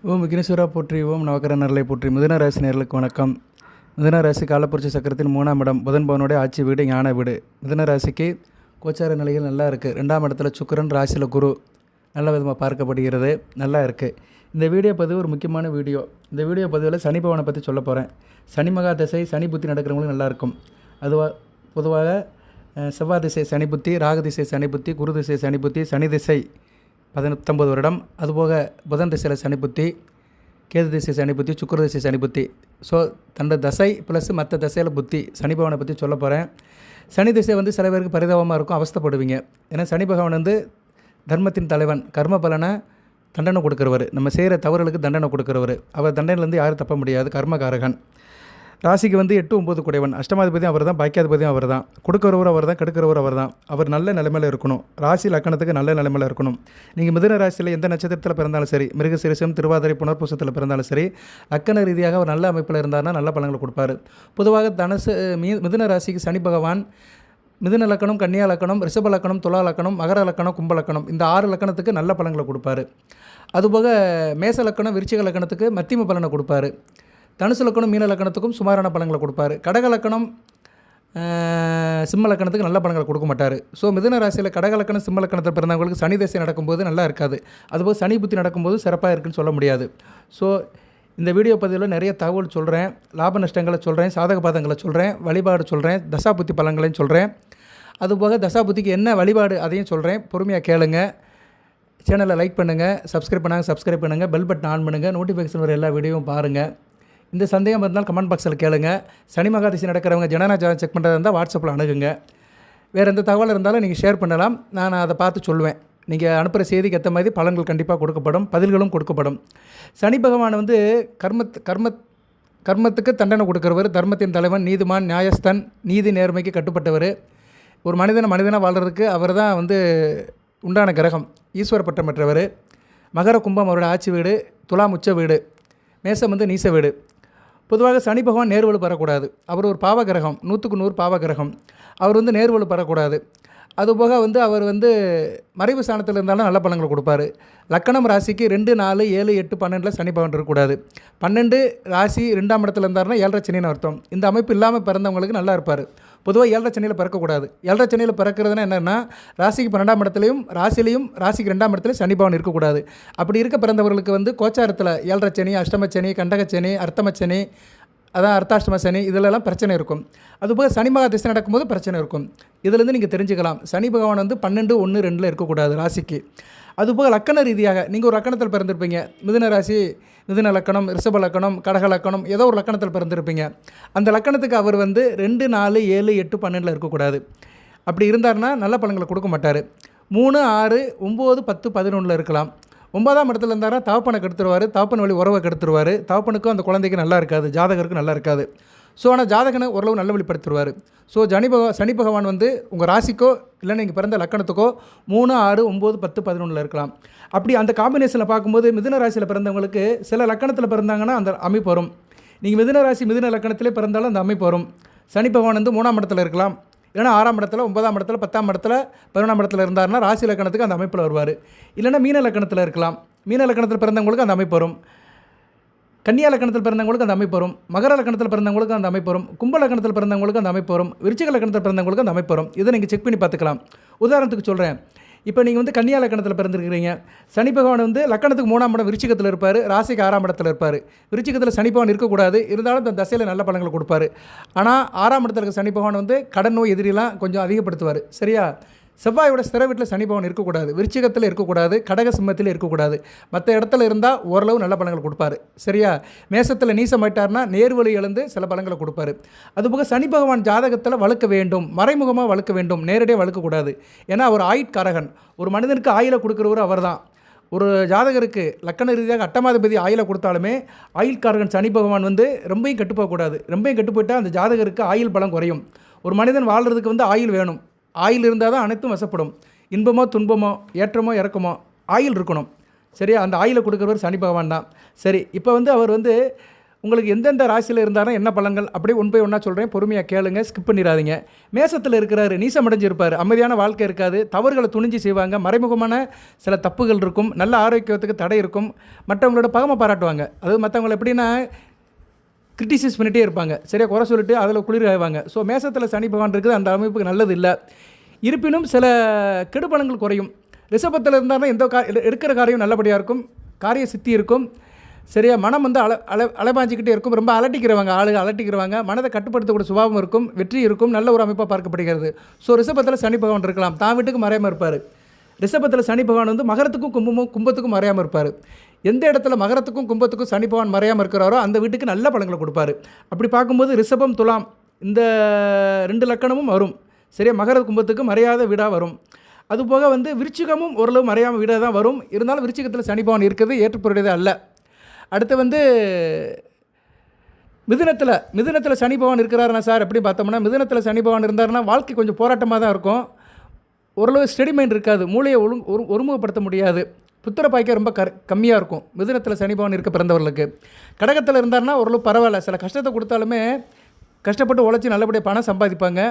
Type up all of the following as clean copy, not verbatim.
ஓம் விக்னேஸ்வரா போற்றி, ஓம் நவக்கர நரலை போற்றி. மிதுன ராசி நேர்களுக்கு வணக்கம். மிதுன ராசி காலப்புரட்சி சக்கரத்தின் 3ஆம் இடம் புதன் பவனுடைய ஆட்சி வீடு, ஞான வீடு. மிதுன ராசிக்கு கோச்சார நிலைகள் நல்லா இருக்குது. 2ஆம் இடத்துல சுக்கிரன், ராசியில் குரு நல்ல விதமாக பார்க்கப்படுகிறது, நல்லா இருக்குது. இந்த வீடியோ பதிவு ஒரு முக்கியமான வீடியோ. இந்த வீடியோ பதிவில் சனி பவனை பற்றி சொல்ல போகிறேன். சனி மகா திசை, சனி புத்தி நடக்கிறவங்களுக்கு நல்லாயிருக்கும். அதுவாக பொதுவாக செவ்வாய் திசை சனி புத்தி, ராகு திசை சனி புத்தி, குரு திசை சனி புத்தி, சனி திசை 19 வருடம். அதுபோக புதன் திசையில் சனி புத்தி, கேது திசை சனி புத்தி, சுக்கிர திசை சனி புத்தி. ஸோ தண்ட தசை ப்ளஸ் மற்ற தசையில் புத்தி சனி பகவானை பற்றி சொல்ல போகிறேன். சனி திசை சில பேருக்கு பரிதாபமாக இருக்கும், அவஸ்தைப்படுவீங்க. ஏன்னா சனி பகவான் தர்மத்தின் தலைவன், கர்ம பலனை தண்டனை கொடுக்குறவர், நம்ம செய்கிற தவறுகளுக்கு தண்டனை கொடுக்குறவர். அவர் தண்டனையிலேருந்து யாரும் தப்ப முடியாது, கர்மகாரகன். ராசிக்கு 8, 9 குடைவன், அஷ்டமாதிபதியும் அவர் தான், பாக்கியாதிபதியும் அவர் தான், கொடுக்குறவர் அவர் தான், கெடுக்கிறவர் அவர் தான். அவர் நல்ல நிலைமையில் இருக்கணும், ராசி லக்கணத்துக்கு நல்ல நிலைமையில் இருக்கணும். நீங்கள் மிதுன ராசியில் எந்த நட்சத்திரத்தில் பிறந்தாலும் சரி, மிருகசீரிஷம், திருவாதிரை, புனர்பூசத்தில் பிறந்தாலும் சரி, லக்கண ரீதியாக அவர் நல்ல அமைப்பில் இருந்தார்னா நல்ல பலன்களை கொடுப்பார். பொதுவாக மிதுன ராசிக்கு சனி பகவான் மிதுன லக்கணம், கன்னியா லக்கணம், ரிஷப லக்கணம், துலா லக்கணம், மகர லக்கணம், கும்ப லக்கணம், இந்த 6 லக்கணத்துக்கு நல்ல பலன்களை கொடுப்பார். அதுபோக மேச லக்கணம், விருச்சிக லக்கணத்துக்கு மத்தியம பலனை கொடுப்பார். தனுசு லக்கணம், மீன லக்கணத்துக்கும் சுமாரான பலன்களை கொடுப்பார். கடக லக்கணம், சிம்ம லக்கணத்துக்கு நல்ல பலன்களை கொடுக்க மாட்டார். ஸோ மிதுன ராசியில் கடக லக்கணம், சிம்ம லக்கணத்தில் பிறந்தவங்களுக்கு சனி திசை நடக்கும்போது நல்லா இருக்காது. அதுபோல் சனி புத்தி நடக்கும்போது சிறப்பாக இருக்குன்னு சொல்ல முடியாது. ஸோ இந்த வீடியோ பதிவில் நிறைய தகவல் சொல்கிறேன், லாப நஷ்டங்களை சொல்கிறேன், சாதக பாதங்களை சொல்கிறேன், வழிபாடு சொல்கிறேன், தசாபுத்தி பலன்களையும் சொல்கிறேன். அதுபோக தசாபுத்திக்கு என்ன வழிபாடு அதையும் சொல்கிறேன், பொறுமையாக கேளுங்க. சேனலை லைக் பண்ணுங்கள், சப்ஸ்கிரைப் பண்ணுங்கள், பெல் பட்டன் ஆன் பண்ணுங்கள், நோட்டிஃபிகேஷன் வர எல்லா வீடியோவும் பாருங்கள். இந்த சந்தேகம் இருந்தால் கமெண்ட் பாக்ஸில் கேளுங்க. சனி மகாதிசி நடக்கிறவங்க ஜனநாயகம் செக் பண்ணுறதா இருந்தால் வாட்ஸ்அப்பில் அணுகுங்க. வேறு எந்த தகவல் இருந்தாலும் நீங்கள் ஷேர் பண்ணலாம், நான் அதை பார்த்து சொல்லுவேன். நீங்கள் அனுப்புகிற செய்திக்கு ஏற்ற மாதிரி பலன்கள் கண்டிப்பாக கொடுக்கப்படும், பதில்களும் கொடுக்கப்படும். சனி பகவான் கர்மத்துக்கு தண்டனை கொடுக்குறவர், தர்மத்தின் தலைவன், நீதிமான், நியாயஸ்தன், நீதி நேர்மைக்கு கட்டுப்பட்டவர். ஒரு மனிதனாக வாழ்கிறதுக்கு அவர் தான் உண்டான கிரகம், ஈஸ்வர பட்டம் பெற்றவர். மகர கும்பம் அவரோட ஆட்சி வீடு, துலாம் உச்ச வீடு, மேசம் நீச வீடு. பொதுவாக சனி பகவான் நேர்வலு பெறக்கூடாது. அவர் ஒரு பாவகிரகம், 100க்கு 100 பாவகிரகம். அவர் நேர்வலு பெறக்கூடாது. அதுபோக அவர் மறைவு ஸ்தானத்தில் இருந்தாலும் நல்ல பலன்களை கொடுப்பார். லக்கணம் ராசிக்கு 2, 4, 7, 8, 12 சனி பகவான் இருக்கக்கூடாது. 12 ராசி 2ஆம் இடத்துல இருந்தாருன்னா 7.5 சனின்னு அர்த்தம். இந்த அமைப்பு இல்லாமல் பிறந்தவங்களுக்கு நல்லா இருப்பார். பொதுவாக 7.5 சனியில் பிறக்கக்கூடாது. 7.5 சனியில் பிறக்கிறதுனா என்னென்னா, ராசிக்கு 12ஆம் இடத்துலையும் ராசிக்கு 2ஆம் இடத்துலையும் சனி பகவான் இருக்கக்கூடாது. அப்படி இருக்க பிறந்தவர்களுக்கு கோச்சாரத்தில் 7.5 சனி, அஷ்டமச்சனி, கண்டகச்சனி, அர்த்தமச்சனி, அதான் அர்த்தாஷ்டம சனி, இதிலெல்லாம் பிரச்சனை இருக்கும். அதுபோக சனி மகா திசை நடக்கும்போது பிரச்சனை இருக்கும். இதிலேருந்து நீங்கள் தெரிஞ்சுக்கலாம், சனி பகவான் 12, 1, 2 இருக்கக்கூடாது ராசிக்கு. அதுபோக லக்கண ரீதியாக நீங்கள் ஒரு லக்கணத்தில் பிறந்திருப்பீங்க. மிதுன ராசி, மிதுன லக்கணம், ரிஷப லக்கணம், கடக லக்கணம், ஏதோ ஒரு லக்கணத்தில் பிறந்திருப்பீங்க. அந்த லக்கணத்துக்கு அவர் 2, 4, 7, 8, 12 இருக்கக்கூடாது. அப்படி இருந்தார்னா நல்ல பலன்களை கொடுக்க மாட்டார். 3, 6, 9, 10, 11 இருக்கலாம். 9ஆம் இடத்துல இருந்தாரா தகப்பனை கெடுத்துருவார், தகப்பன் வழி உறவை கெடுத்துருவார். தகப்பனுக்கும் அந்த குழந்தைக்கு நல்லா இருக்காது, ஜாதகருக்கு நல்லா இருக்காது. ஸோ ஆனால் ஜாதகனை ஓரளவு நல்ல வழிப்படுத்திடுவார். ஸோ சனி பகவான் உங்கள் ராசிக்கோ இல்லை நீங்கள் பிறந்த லக்கணத்துக்கோ 3, 6, 9, 10, 11 இருக்கலாம். அப்படி அந்த காம்பினேஷனில் பார்க்கும்போது மிதுன ராசியில் பிறந்தவங்களுக்கு சில லக்கணத்தில் பிறந்தாங்கன்னா அந்த அமைப்பு வரும். நீங்கள் மிதுன ராசி மிதுன லக்கணத்திலே பிறந்தாலும் அந்த அமைப்பு வரும். சனி பகவான் 3ஆம் இடத்துல இருக்கலாம், இல்லைனா 6ஆம் இடத்துல, 9ஆம் இடத்துல, 10ஆம் இடத்துல, 11ஆம் இடத்துல இருந்தார்னா ராசி லக்கணத்துக்கு அந்த அமைப்பில் வருவார். இல்லைனா மீன லக்கணத்தில் இருக்கலாம். மீன லக்கணத்தில் பிறந்தவங்களுக்கு அந்த அமைப்பு வரும். கன்னியா லக்கணத்தில் பிறந்தவங்களுக்கு அந்த அமைப்பு வரும். மகர லக்கணத்தில் பிறந்தவங்களுக்கு அந்த அமைப்பு வரும். கும்ப லக்கணத்தில் பிறந்தவங்களுக்கு அந்த அமைப்பு வரும். விருச்சிக லக்கணத்தில் பிறந்தவங்களுக்கு அந்த அமைப்பு வரும். இதை நீங்கள் செக் பண்ணி பார்த்துக்கலாம். உதாரணத்துக்கு சொல்கிறேன், இப்போ நீங்கள் கன்னியா லக்கணத்தில் பிறந்திருக்கிறீங்க. சனி பகவான் லக்கணத்துக்கு 3ஆம் இடம் விருச்சிகத்தில் இருப்பார், ராசிக்கு 6ஆம் இடத்துல இருப்பார். விருச்சிகத்தில் சனி பகவான் இருக்கக்கூடாது, இருந்தாலும் அந்த தசையில் நல்ல பலன்களை கொடுப்பார். ஆனால் 6ஆம் இடத்துல இருக்க சனி பகவான் கடன் நோய் எதிரிலாம் கொஞ்சம் அதிகப்படுத்துவார். சரியா? செவ்வாயோட ஸ்திர வீட்டில் சனி பகவான் இருக்கக்கூடாது, விருச்சிகத்தில் இருக்கக்கூடாது, கடக சிம்மத்தில் இருக்கக்கூடாது. மற்ற இடத்துல இருந்தால் ஓரளவு நல்ல பலன்களை கொடுப்பார். சரியா? மேசத்தில் நீசமாயிட்டார்னா நேர்வழி இழந்து சில பலன்களை கொடுப்பார். அதுபோக சனி பகவான் ஜாதகத்தில் வளர்க்க வேண்டும், மறைமுகமாக வளர்க்க வேண்டும், நேரடியாக வளர்க்கக்கூடாது. ஏன்னா அவர் ஆயுட்காரகன். ஒரு மனிதனுக்கு ஆயிலை கொடுக்குறவர் அவர் தான். ஒரு ஜாதகருக்கு லக்கண ரீதியாக அட்டமாதிபதி ஆயிலை கொடுத்தாலுமே ஆயுள்காரகன் சனி பகவான் ரொம்பையும் கெட்டு போகக்கூடாது. ரொம்பையும் கெட்டு போயிட்டால் அந்த ஜாதகருக்கு ஆயுள் பலம் குறையும். ஒரு மனிதன் வாழ்கிறதுக்கு ஆயுள் வேணும். ஆயில் இருந்தால் தான் அனைத்தும் வசப்படும். இன்பமோ துன்பமோ ஏற்றமோ இறக்கமோ ஆயில் இருக்கணும். சரியா? அந்த ஆயிலை கொடுக்குறவர் சனி பகவான் தான். சரி, இப்போ அவர் உங்களுக்கு எந்தெந்த ராசியில் இருந்தாலும் என்ன பலன்கள் அப்படியே ஒன் பை ஒன்றா சொல்கிறேன், பொறுமையாக கேளுங்க, ஸ்கிப் பண்ணிடாதீங்க. மேசத்தில் இருக்கிறாரு, நீசமடைஞ்சிருப்பார், அமைதியான வாழ்க்கை இருக்காது, தவறுகளை துணிஞ்சு செய்வாங்க, மறைமுகமான சில தப்புகள் இருக்கும், நல்ல ஆரோக்கியத்துக்கு தடை இருக்கும், மற்றவங்களோட பகமை பாராட்டுவாங்க. அதாவது மற்றவங்களை எப்படின்னா கிரிட்டிசைஸ் பண்ணிகிட்டே இருப்பாங்க, சரியாக குறை சொல்லிட்டு அதில் குளிர் ஆய்வாங்க. ஸோ மேசத்தில் சனி பகவான் இருக்குது, அந்த அமைப்புக்கு நல்லது இல்லை. இருப்பினும் சில கெடுபலங்கள் குறையும். ரிஷபத்தில் இருந்தாலும் எடுக்கிற காரியம் நல்லபடியாக இருக்கும், காரிய சித்தி இருக்கும், சரியா மனம் வந்து அலைபாஞ்சிக்கிட்டே இருக்கும், ரொம்ப அலட்டிக்கிறவங்க அலட்டிக்கிறவங்க, மனதை கட்டுப்படுத்தக்கூடிய சுபாவம் இருக்கும், வெற்றி இருக்கும், நல்ல ஒரு அமைப்பாக பார்க்கப்படுகிறது. ஸோ ரிஷபத்தில் சனி பகவான் இருக்கலாம், தான் வீட்டுக்கு மறையாமல் இருப்பார். ரிஷபத்தில் சனி பகவான் வந்து மகரத்துக்கும் கும்பத்துக்கும் மறையாமல் இருப்பார். எந்த இடத்துல மகரத்துக்கும் கும்பத்துக்கும் சனி பகவான் மறையாமல் இருக்கிறாரோ அந்த வீட்டுக்கு நல்ல பலன்களை கொடுப்பாரு. அப்படி பார்க்கும்போது ரிஷபம் துலாம் இந்த 2 லக்கணமும் வரும், சரியா மகர கும்பத்துக்கு மறையாத வீடாக வரும். அதுபோக வந்து விருச்சிகமும் ஓரளவு மறையாமல் வீடாக தான் வரும். இருந்தாலும் விருச்சிகத்தில் சனி பகவான் இருக்கிறது ஏற்றுப்பொருடையதே அல்ல. அடுத்து வந்து மிதுனத்தில் சனி பகவான் இருக்கிறாருன்னா சார் எப்படி பார்த்தோம்னா, மிதுனத்தில் சனி பகவான் இருந்தாருன்னா வாழ்க்கை கொஞ்சம் போராட்டமாக தான் இருக்கும், ஓரளவு ஸ்டெடி மைண்ட் இருக்காது, மூளையை ஒருமுகப்படுத்த முடியாது, புத்திர பாய்க்க ரொம்ப கம்மியாக இருக்கும் மிதுனத்தில் சனி பகவான் இருக்க பிறந்தவர்களுக்கு. கடகத்தில் இருந்தாருன்னா ஓரளவு பரவாயில்ல, சில கஷ்டத்தை கொடுத்தாலுமே கஷ்டப்பட்டு உழைச்சி நல்லபடியாக பணம் சம்பாதிப்பாங்க,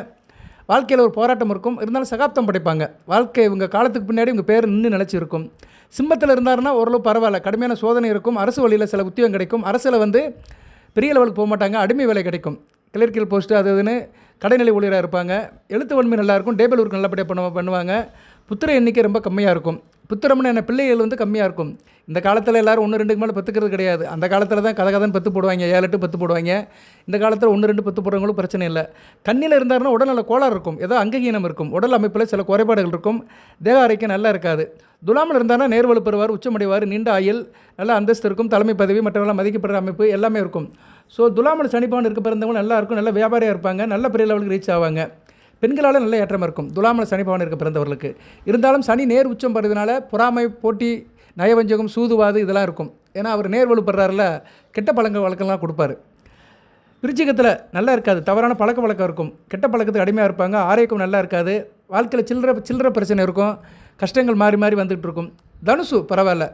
வாழ்க்கையில் ஒரு போராட்டம் இருக்கும், இருந்தாலும் சகாப்தம் படைப்பாங்க, வாழ்க்கை இவங்க காலத்துக்கு பின்னாடி இவங்க பேர் நின்று நினச்சிருக்கும். சிம்மத்தில் இருந்தாருன்னா ஓரளவு பரவாயில்ல, கடுமையான சோதனை இருக்கும், அரசு வழியில் சில உத்தியோகம் கிடைக்கும், அரசில் வந்து பெரிய லெவலுக்கு போக மாட்டாங்க, அடிமை வேலை கிடைக்கும், கிளர்க்கியல் போஸ்ட்டு அது இதுன்னு கடைநிலை ஊழியராக இருப்பாங்க, எழுத்து வன்மை நல்லாயிருக்கும், டேபிள் ஒர்க் நல்லபடியாக பண்ணுவாங்க, புத்திர எண்ணிக்கை ரொம்ப கம்மியாக இருக்கும். புத்திரம்னு என்ன பிள்ளைகள் வந்து கம்மியாக இருக்கும். இந்த காலத்தில் எல்லோரும் 1-2க்கு மேலே பெற்றுக்கிறது கிடையாது. அந்த காலத்தில் தான் கதகதன்னு பெற்று போடுவாங்க, 7-8 பெற்று போடுவாங்க. இந்த காலத்தில் 1-2 பெற்று போடுறவங்களும் பிரச்சனை இல்லை. கண்ணில் இருந்தாருன்னா உடல்நல கோளாறு இருக்கும், ஏதோ அங்ககீனம் இருக்கும், உடல் அமைப்பில் சில குறைபாடுகள் இருக்கும், தேக ஆரோக்கியம் நல்லா இருக்காது. துலாமில் இருந்தாருன்னா நேர்வலு பெறுவார், உச்சமடைவார், நீண்ட ஆயுள், நல்ல அந்தஸ்து இருக்கும், தலைமை பதவி மற்றவெல்லாம் மதிக்கப்படுற அமைப்பு எல்லாமே இருக்கும். ஸோ துலாமில் சனி பகவான் இருக்க பிறந்தவங்க நல்லா இருக்கும், நல்ல வியாபாரியாக இருப்பாங்க, நல்ல பெரிய லெவலுக்கு ரீச் ஆவாங்க, பெண்களால் நல்ல ஏற்றமாக இருக்கும் துலாமில் சனி பகவான் இருக்க பிறந்தவர்களுக்கு. இருந்தாலும் சனி நேர் உச்சம் படுறதுனால பொறாமை, போட்டி, நயவஞ்சகம், சூதுவாது இதெல்லாம் இருக்கும். ஏன்னா அவர் நேர் வலுப்படுறாருல, கெட்ட வழக்கெல்லாம் கொடுப்பாரு. விருச்சிகத்தில் நல்லா இருக்காது, தவறான பழக்க வழக்கம் இருக்கும், கெட்ட பழக்கத்துக்கு அடிமையாக இருப்பாங்க, ஆரோக்கியம் நல்லா இருக்காது, வாழ்க்கையில் சில்லற பிரச்சனை இருக்கும், கஷ்டங்கள் மாறி மாறி வந்துகிட்டு இருக்கும். தனுசு பரவாயில்ல,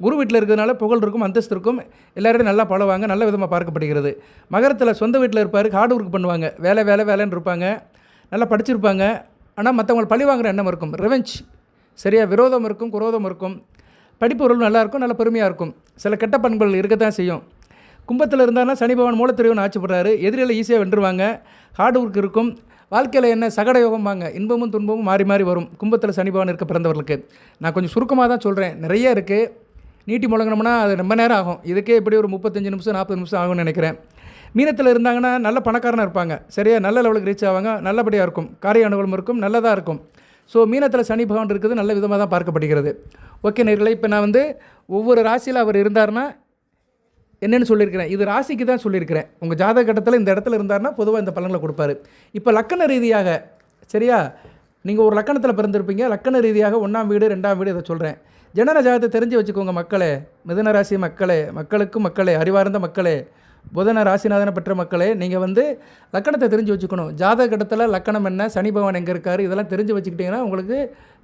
குரு வீட்டில் இருக்கிறதுனால புகழ் இருக்கும், அந்தஸ்து இருக்கும், எல்லாரையும் நல்லா பழவாங்க, நல்ல விதமாக பார்க்கப்படுகிறது. மகரத்தில் சொந்த வீட்டில் இருப்பார், ஹார்ட் ஒர்க் பண்ணுவாங்க, வேலைன்னு இருப்பாங்க, நல்லா படிச்சிருப்பாங்க, ஆனால் மற்றவங்களை பழி வாங்குகிற எண்ணம் இருக்கும், ரிவெஞ்ச், சரியா விரோதம் இருக்கும், குரோதம் இருக்கும், படிப்பு பொருள் நல்லாயிருக்கும், நல்ல பெருமையாக இருக்கும், சில கெட்ட பண்புகள் இருக்கத்தான் செய்யும். கும்பத்தில் இருந்தாலும் சனி பகவான் மூலத்திரைவன் ஆட்சிப்படுறாரு, எதிரிகளை ஈஸியாக வென்றுவாங்க, ஹார்ட் ஒர்க் இருக்கும், வாழ்க்கையில் என்ன சகட யோகம்பாங்க, இன்பமும் துன்பமும் மாறி மாறி வரும் கும்பத்தில் சனி பகவான் இருக்க பிறந்தவர்களுக்கு. நான் கொஞ்சம் சுருக்கமாக தான் சொல்கிறேன், நிறைய இருக்குது, நீட்டி முழங்கினோம்னா அது ரொம்ப நேரம் ஆகும், இதுக்கே இப்படி ஒரு 35 நிமிஷம் 40 நிமிஷம் ஆகும்னு நினைக்கிறேன். மீனத்தில் இருந்தாங்கன்னா நல்ல பணக்காரனாக இருப்பாங்க, சரியா நல்ல லெவலுக்கு ரீச் ஆவாங்க, நல்லபடியாக இருக்கும், காரிய அனுகூலம் இருக்கும், நல்லதாக இருக்கும். ஸோ மீனத்தில் சனி பகவான் இருக்குது, நல்ல விதமாக தான் பார்க்கப்படுகிறது. ஓகே நேயர்களே, இப்போ நான் வந்து ஒவ்வொரு ராசியில் அவர் இருந்தார்னா என்னென்னு சொல்லியிருக்கிறேன், இது ராசிக்கு தான் சொல்லியிருக்கிறேன். உங்கள் ஜாதக கட்டத்தில் இந்த இடத்துல இருந்தார்னா பொதுவாக இந்த பலன்களை கொடுப்பாரு. இப்போ லக்கண ரீதியாக, சரியா நீங்கள் ஒரு லக்கணத்தில் பிறந்திருப்பீங்க, லக்கண ரீதியாக 1ஆம் வீடு 2ஆம் வீடு இதை சொல்கிறேன். ஜனன ஜாதகத்தை தெரிஞ்சு வச்சுக்கோங்க மக்களே, மிதுன ராசி மக்களே, மக்களே, அறிவார்ந்த மக்களே, புதன ராசிநாதனை பெற்ற மக்களே, நீங்கள் வந்து லக்கணத்தை தெரிஞ்சு வச்சுக்கணும். ஜாதக கட்டத்தில் லக்கணம் என்ன, சனி பகவான் எங்கே இருக்கார், இதெல்லாம் தெரிஞ்சு வச்சுக்கிட்டிங்கன்னா உங்களுக்கு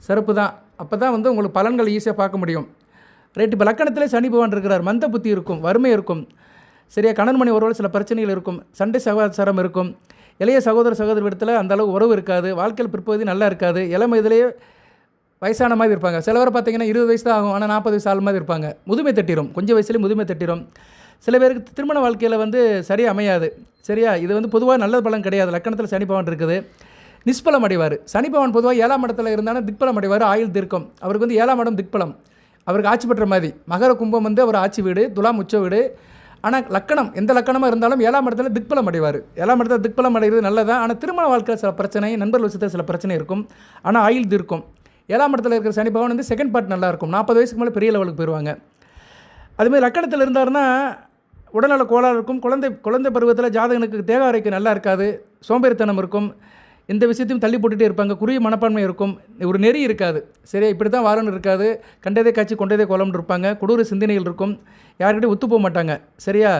சிறப்பு தான். அப்போ தான் வந்து உங்களுக்கு பலன்கள் ஈஸியாக பார்க்க முடியும். ரைட், இப்போ லக்கணத்திலே சனி பகவான் இருக்கிறார், மந்த புத்தி இருக்கும், வறுமை இருக்கும், சரியா கணவன் மணி உறவில் சில பிரச்சனைகள் இருக்கும், சண்டை சகவாச்சாரம் இருக்கும், இளைய சகோதர இடத்துல அந்தளவு உறவு இருக்காது, வாழ்க்கையில் பிற்பகுதி நல்லா இருக்காது, இளமை இதிலேயே வயசான மாதிரி இருப்பாங்க. சில பேர் பார்த்தீங்கன்னா 20 வயசு தான் ஆகும், ஆனால் 40 வயசு ஆள் மாதிரி இருப்பாங்க, முதுமை தட்டிடும், கொஞ்சம் வயசுலேயே முதுமை தட்டிடும். சில பேருக்கு திருமண வாழ்க்கையில் வந்து சரியாக அமையாது, சரியா இது வந்து பொதுவாக நல்ல பலன் கிடையாது. லக்கணத்தில் சனி பகவான் இருக்குது, நிஷ்பலம் அடைவார். சனி பகவான் பொதுவாக 7ஆம் இடத்துல இருந்தாலும் திக்பலம் அடைவார், ஆயுள் தீர்க்கம். அவருக்கு வந்து 7ஆம் இடம் திக்பலம், அவருக்கு ஆட்சி பெற்ற மாதிரி. மகர கும்பம் வந்து அவர் ஆட்சி வீடு, துலாம் உச்ச வீடு. ஆனால் லக்கணம் எந்த லக்கணமாக இருந்தாலும் 7ஆம் இடத்துல திக்பலம் அடைவார். 7ஆம் இடத்துல திக்பலம் அடைகிறது நல்லதான், ஆனால் திருமண வாழ்க்கையில் சில பிரச்சனை, நண்பர்கள் விஷயத்தில் சில பிரச்சனை இருக்கும், ஆனால் ஆயுள் தீர்க்கும். 7ஆம் இடத்துல இருக்கிற சனி பகவான் வந்து செகண்ட் பார்ட் நல்லாயிருக்கும், 40 வயசுக்கு மேலே பெரிய லெவலுக்கு போயிடுவாங்க. அதுமாதிரி லக்கணத்தில் இருந்தாருன்னா உடல்நல கோளாறு இருக்கும், குழந்தை பருவத்தில் ஜாதகனுக்கு தேக ஆரோக்கியம் நல்லா இருக்காது, சோம்பேறித்தனம் இருக்கும், எந்த விஷயத்தையும் தள்ளி போட்டுகிட்டே இருப்பாங்க, குறுகிய மனப்பான்மை இருக்கும், ஒரு நெறி இருக்காது, சரியா இப்படி தான் வாரன்னு இருக்காது, கண்டதே காட்சி கொண்டதே கோலம்னு இருப்பாங்க, கொடூர சிந்தனைகள் இருக்கும், யார்கிட்டையும் ஒத்து போக மாட்டாங்க, சரியா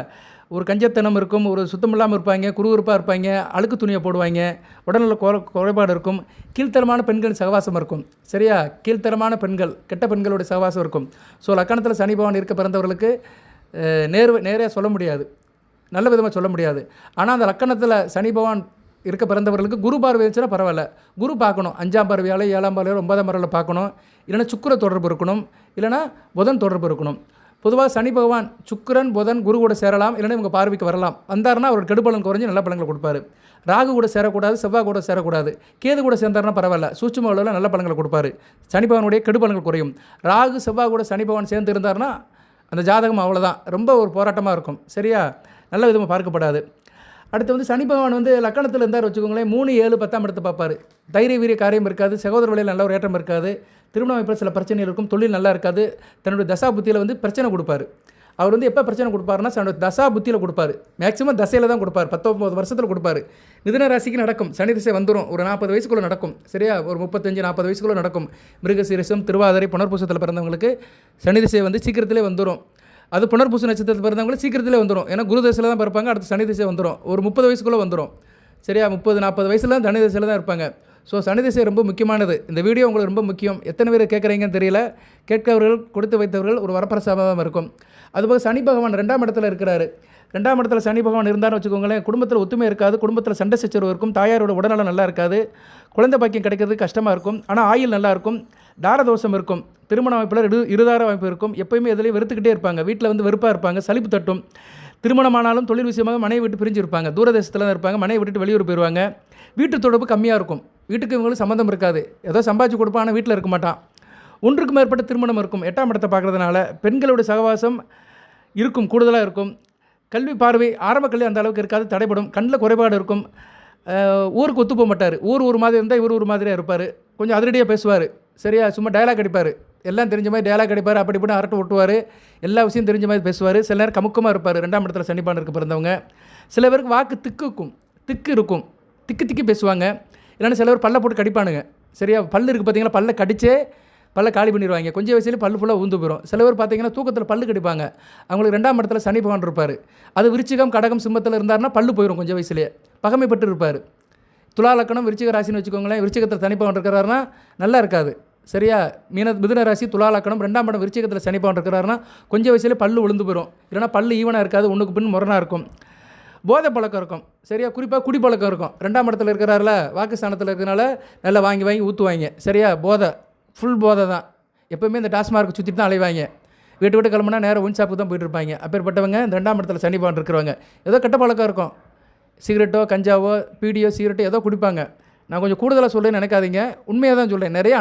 ஒரு கஞ்சத்தனம் இருக்கும், ஒரு சுத்தமில்லாமல் இருப்பாங்க, குறுகுறுப்பாக இருப்பாங்க, அழுக்கு துணியை போடுவாங்க, உடல்நல குறைபாடு இருக்கும், கீழ்த்தரமான பெண்கள் சகவாசம் இருக்கும், சரியா கீழ்த்தரமான பெண்கள் கெட்ட பெண்களுடைய சகவாசம் இருக்கும். ஸோ லக்கணத்தில் சனி பகவான் இருக்க பிறந்தவர்களுக்கு நேராக சொல்ல முடியாது, நல்ல விதமாக சொல்ல முடியாது. ஆனால் அந்த லக்கணத்தில் சனி பகவான் இருக்க பிறந்தவர்களுக்கு குரு பார்வை இருந்துச்சுன்னா பரவாயில்ல. குரு பார்க்கணும், 5ஆம் பார்வையால் 7ஆம் பார்வையால் 9ஆம் பார்வையில் பார்க்கணும். இல்லைனா சுக்கிர தொடர்பு இருக்கணும், இல்லைனா புதன் தொடர்பு இருக்கணும். பொதுவாக சனி பகவான் சுக்கிரன் புதன் குரு கூட சேரலாம், இல்லைன்னா இவங்க பார்வைக்கு வரலாம். வந்தாருன்னா அவர் கெடுபலன் குறைஞ்சி நல்ல பலன்களை கொடுப்பாரு. ராகு கூட சேரக்கூடாது, செவ்வாய் கூட சேரக்கூடாது. கேது கூட சேர்ந்தாருன்னா பரவாயில்ல, சூட்சும அளவில் நல்ல பலன்களை கொடுப்பாரு. சனி பகவானுடைய கெடுபலன்கள் குறையும். ராகு செவ்வாய் கூட சனி பகவான் சேர்ந்து இருந்தார்னா அந்த ஜாதகம் அவ்வளோதான், ரொம்ப ஒரு போராட்டமாக இருக்கும். சரியா, நல்ல விதமாக பார்க்கப்படாது. அடுத்து வந்து சனி பகவான் வந்து லக்கணத்தில் இருந்தார் வச்சுக்கோங்களேன், 3, 7, 10ஆம் இடத்தை பார்ப்பார். தைரிய வீரிய காரியம் இருக்காது, சகோதர வழியில் நல்ல ஒரு ஏற்றம் இருக்காது, திருமண அமைப்பில் சில பிரச்சனைகள் இருக்கும், தொழில் நல்லா இருக்காது, தன்னுடைய தசா புத்தியில் வந்து பிரச்சனை கொடுப்பார். அவர் வந்து எப்போ பிரச்சனை கொடுப்பாருன்னா தன்னுடைய தசா புத்தியில் கொடுப்பார். மேக்ஸிமம் தசையில் தான் கொடுப்பார், 19 வருஷத்தில் கொடுப்பார். மிதுன ராசிக்கு நடக்கும், சனி திசை வந்துடும், ஒரு 40 வயசுக்குள்ளே நடக்கும். சரியா, ஒரு 35-40 வயசுக்குள்ளே நடக்கும். மிருகசீரிசம், திருவாதிரை, புனர்பூசத்தில் பிறந்தவங்களுக்கு சனி திசை வந்து சீக்கிரத்திலே வந்துடும். அது புனர்பூச நட்சத்திரத்தில் பிறந்தவங்களுக்கு சீக்கிரத்திலே வந்துடும். ஏன்னா குரு தசையில் தான் பிறப்பாங்க, அடுத்து சனி திசை வந்துடும், ஒரு 30 வயசுக்குள்ளே வந்துடும். சரியா, 30-40 வயசில் தான் சனி திசையில் தான் இருப்பாங்க. ஸோ சனி திசை ரொம்ப முக்கியமானது. இந்த வீடியோ உங்களுக்கு ரொம்ப முக்கியம். எத்தனை பேர் கேட்குறீங்கன்னு தெரியல, கேட்கவர்கள் கொடுத்து வைத்தவர்கள் ஒரு வரப்பிரசாதமாக இருக்கும். அதுபோக சனி பகவான் 2ஆம் இடத்துல இருக்கிறாரு. 2ஆம் இடத்துல சனி பகவான் இருந்தான்னு வச்சுக்கோங்களேன், குடும்பத்தில் ஒத்துமை இருக்காது, குடும்பத்தில் சண்டை சச்சரவு இருக்கும், தாயாரோட உடல்நலம் நல்லா இருக்காது, குழந்தை பாக்கியம் கிடைக்கிறது கஷ்டமாக இருக்கும். ஆனால் ஆயில் நல்லா இருக்கும், தாரதோஷம் இருக்கும், திருமண அமைப்பில் இருதார அமைப்பு இருக்கும், எப்போயுமே எதுலேயும் வெறுத்துக்கிட்டே இருப்பாங்க, வீட்டில் வந்து வெறுப்பாக இருப்பாங்க, சலிப்பு தட்டும். திருமணமானாலும் தொழில் விஷயமாக மனைவி விட்டு பிரிஞ்சு இருப்பாங்க, தூரதேசத்தில் தான் இருப்பாங்க, மனைவி விட்டுட்டு வெளியூர் போயிடுவாங்க. வீட்டு தொடர்பு கம்மியாக இருக்கும், வீட்டுக்கு இவங்களுக்கு சம்மந்தம் இருக்காது, ஏதோ சம்பாதிச்சு கொடுப்பான், ஆனால் வீட்டில் இருக்க மாட்டான். ஒன்றுக்கு மேற்பட்ட திருமணம் இருக்கும். 8ஆம் இடத்தை பார்க்குறதுனால பெண்களோட சகவாசம் இருக்கும், கூடுதலாக இருக்கும். கல்வி பார்வை ஆரம்ப கல்வி அந்த அளவுக்கு இருக்காது, தடைப்படும். கண்ணில் குறைபாடு இருக்கும். ஊருக்கு ஒத்து போக மாட்டார். ஊர் மாதிரி இருந்தால் இவர் ஒரு மாதிரியாக இருப்பார், கொஞ்சம் அதிரடியாக பேசுவார். சரியா, சும்மா டயலாக் அடிப்பார், எல்லாம் தெரிஞ்ச மாதிரி டயலாக் அடிப்பார், அப்படி இப்படி அரட்டை ஓட்டுவார், எல்லா விஷயம் தெரிஞ்ச மாதிரி பேசுவார். சில நேரம் கமுக்கமாக இருப்பார். 2ஆம் இடத்துல சனி பகவான் இருக்க பிறந்தவங்க. சில பேருக்கு வாக்கு திக்கு இருக்கும், திக்கு பேசுவாங்க. இல்லைன்னா சில பேர் பல்ல போட்டு கடிப்பானுங்க. சரியா, பல்லு இருக்குது பார்த்தீங்களா, பல்ல கடிச்சே பல்ல காலி பண்ணிடுவாங்க, கொஞ்சம் வயசுலேயே பல்லு ஃபுல்லாக ஊந்து போயிடும். சில பேர் பார்த்தீங்கன்னா தூக்கத்தில் பல்லு கடிப்பாங்க, அவங்களுக்கு 2ஆம் இடத்துல சனி பகவான் இருப்பார். அது விருச்சிகம் கடகம் சிம்மத்தில் இருந்தாருன்னா பல்லு போயிடும், கொஞ்சம் வயசுலேயே பகமைப்பட்டு இருப்பார். துலா லக்கணம் விருச்சிக ராசின்னு வச்சுக்கோங்களேன், விருச்சிகத்தில் சனி பகவான் இருக்கிறாருன்னா நல்லா இருக்காது. சரியா, மிதுன ராசி துலா லக்கணம் 2ஆம் இடம் விருச்சிகத்தில் சனி பகவான் இருக்கிறாருன்னா கொஞ்சம் வயசுலேயே பல்லு விழுந்து போயிடும், இல்லைனா பல்லு ஈவனாக இருக்காது, ஒன்றுக்கு பின் முரணாக இருக்கும். போதை பழக்கம் இருக்கும். சரியா, குறிப்பாக குடிப்பழக்கம் இருக்கும். 2ஆம் இடத்துல இருக்கிறாருல, வாக்குஸ்தானத்தில் இருக்கிறனால நல்லா வாங்கி ஊற்றுவாங்க. சரியா, போதை ஃபுல் போதை தான். எப்போயுமே இந்த டாஸ்மார்க்கு சுற்றிட்டு தான் அலைவாங்க. வீட்டு கிளம்புனா நேரம் ஒன் ஷாப்புக்கு தான் போயிட்டு இருப்பாங்க. அப்பேற்பட்டவங்க இந்த 2ஆம் இடத்துல சனி பகவான் இருக்கிறவங்க ஏதோ கெட்ட பழக்கம் இருக்கும், சிகரெட்டோ கஞ்சாவோ பீடியோ சிகரெட்டோ ஏதோ குடிப்பாங்க. நான் கொஞ்சம் கூடுதலாக சொல்கிறேன்னு நினைக்காதீங்க, உண்மையாக தான் சொல்கிறேன். நிறைய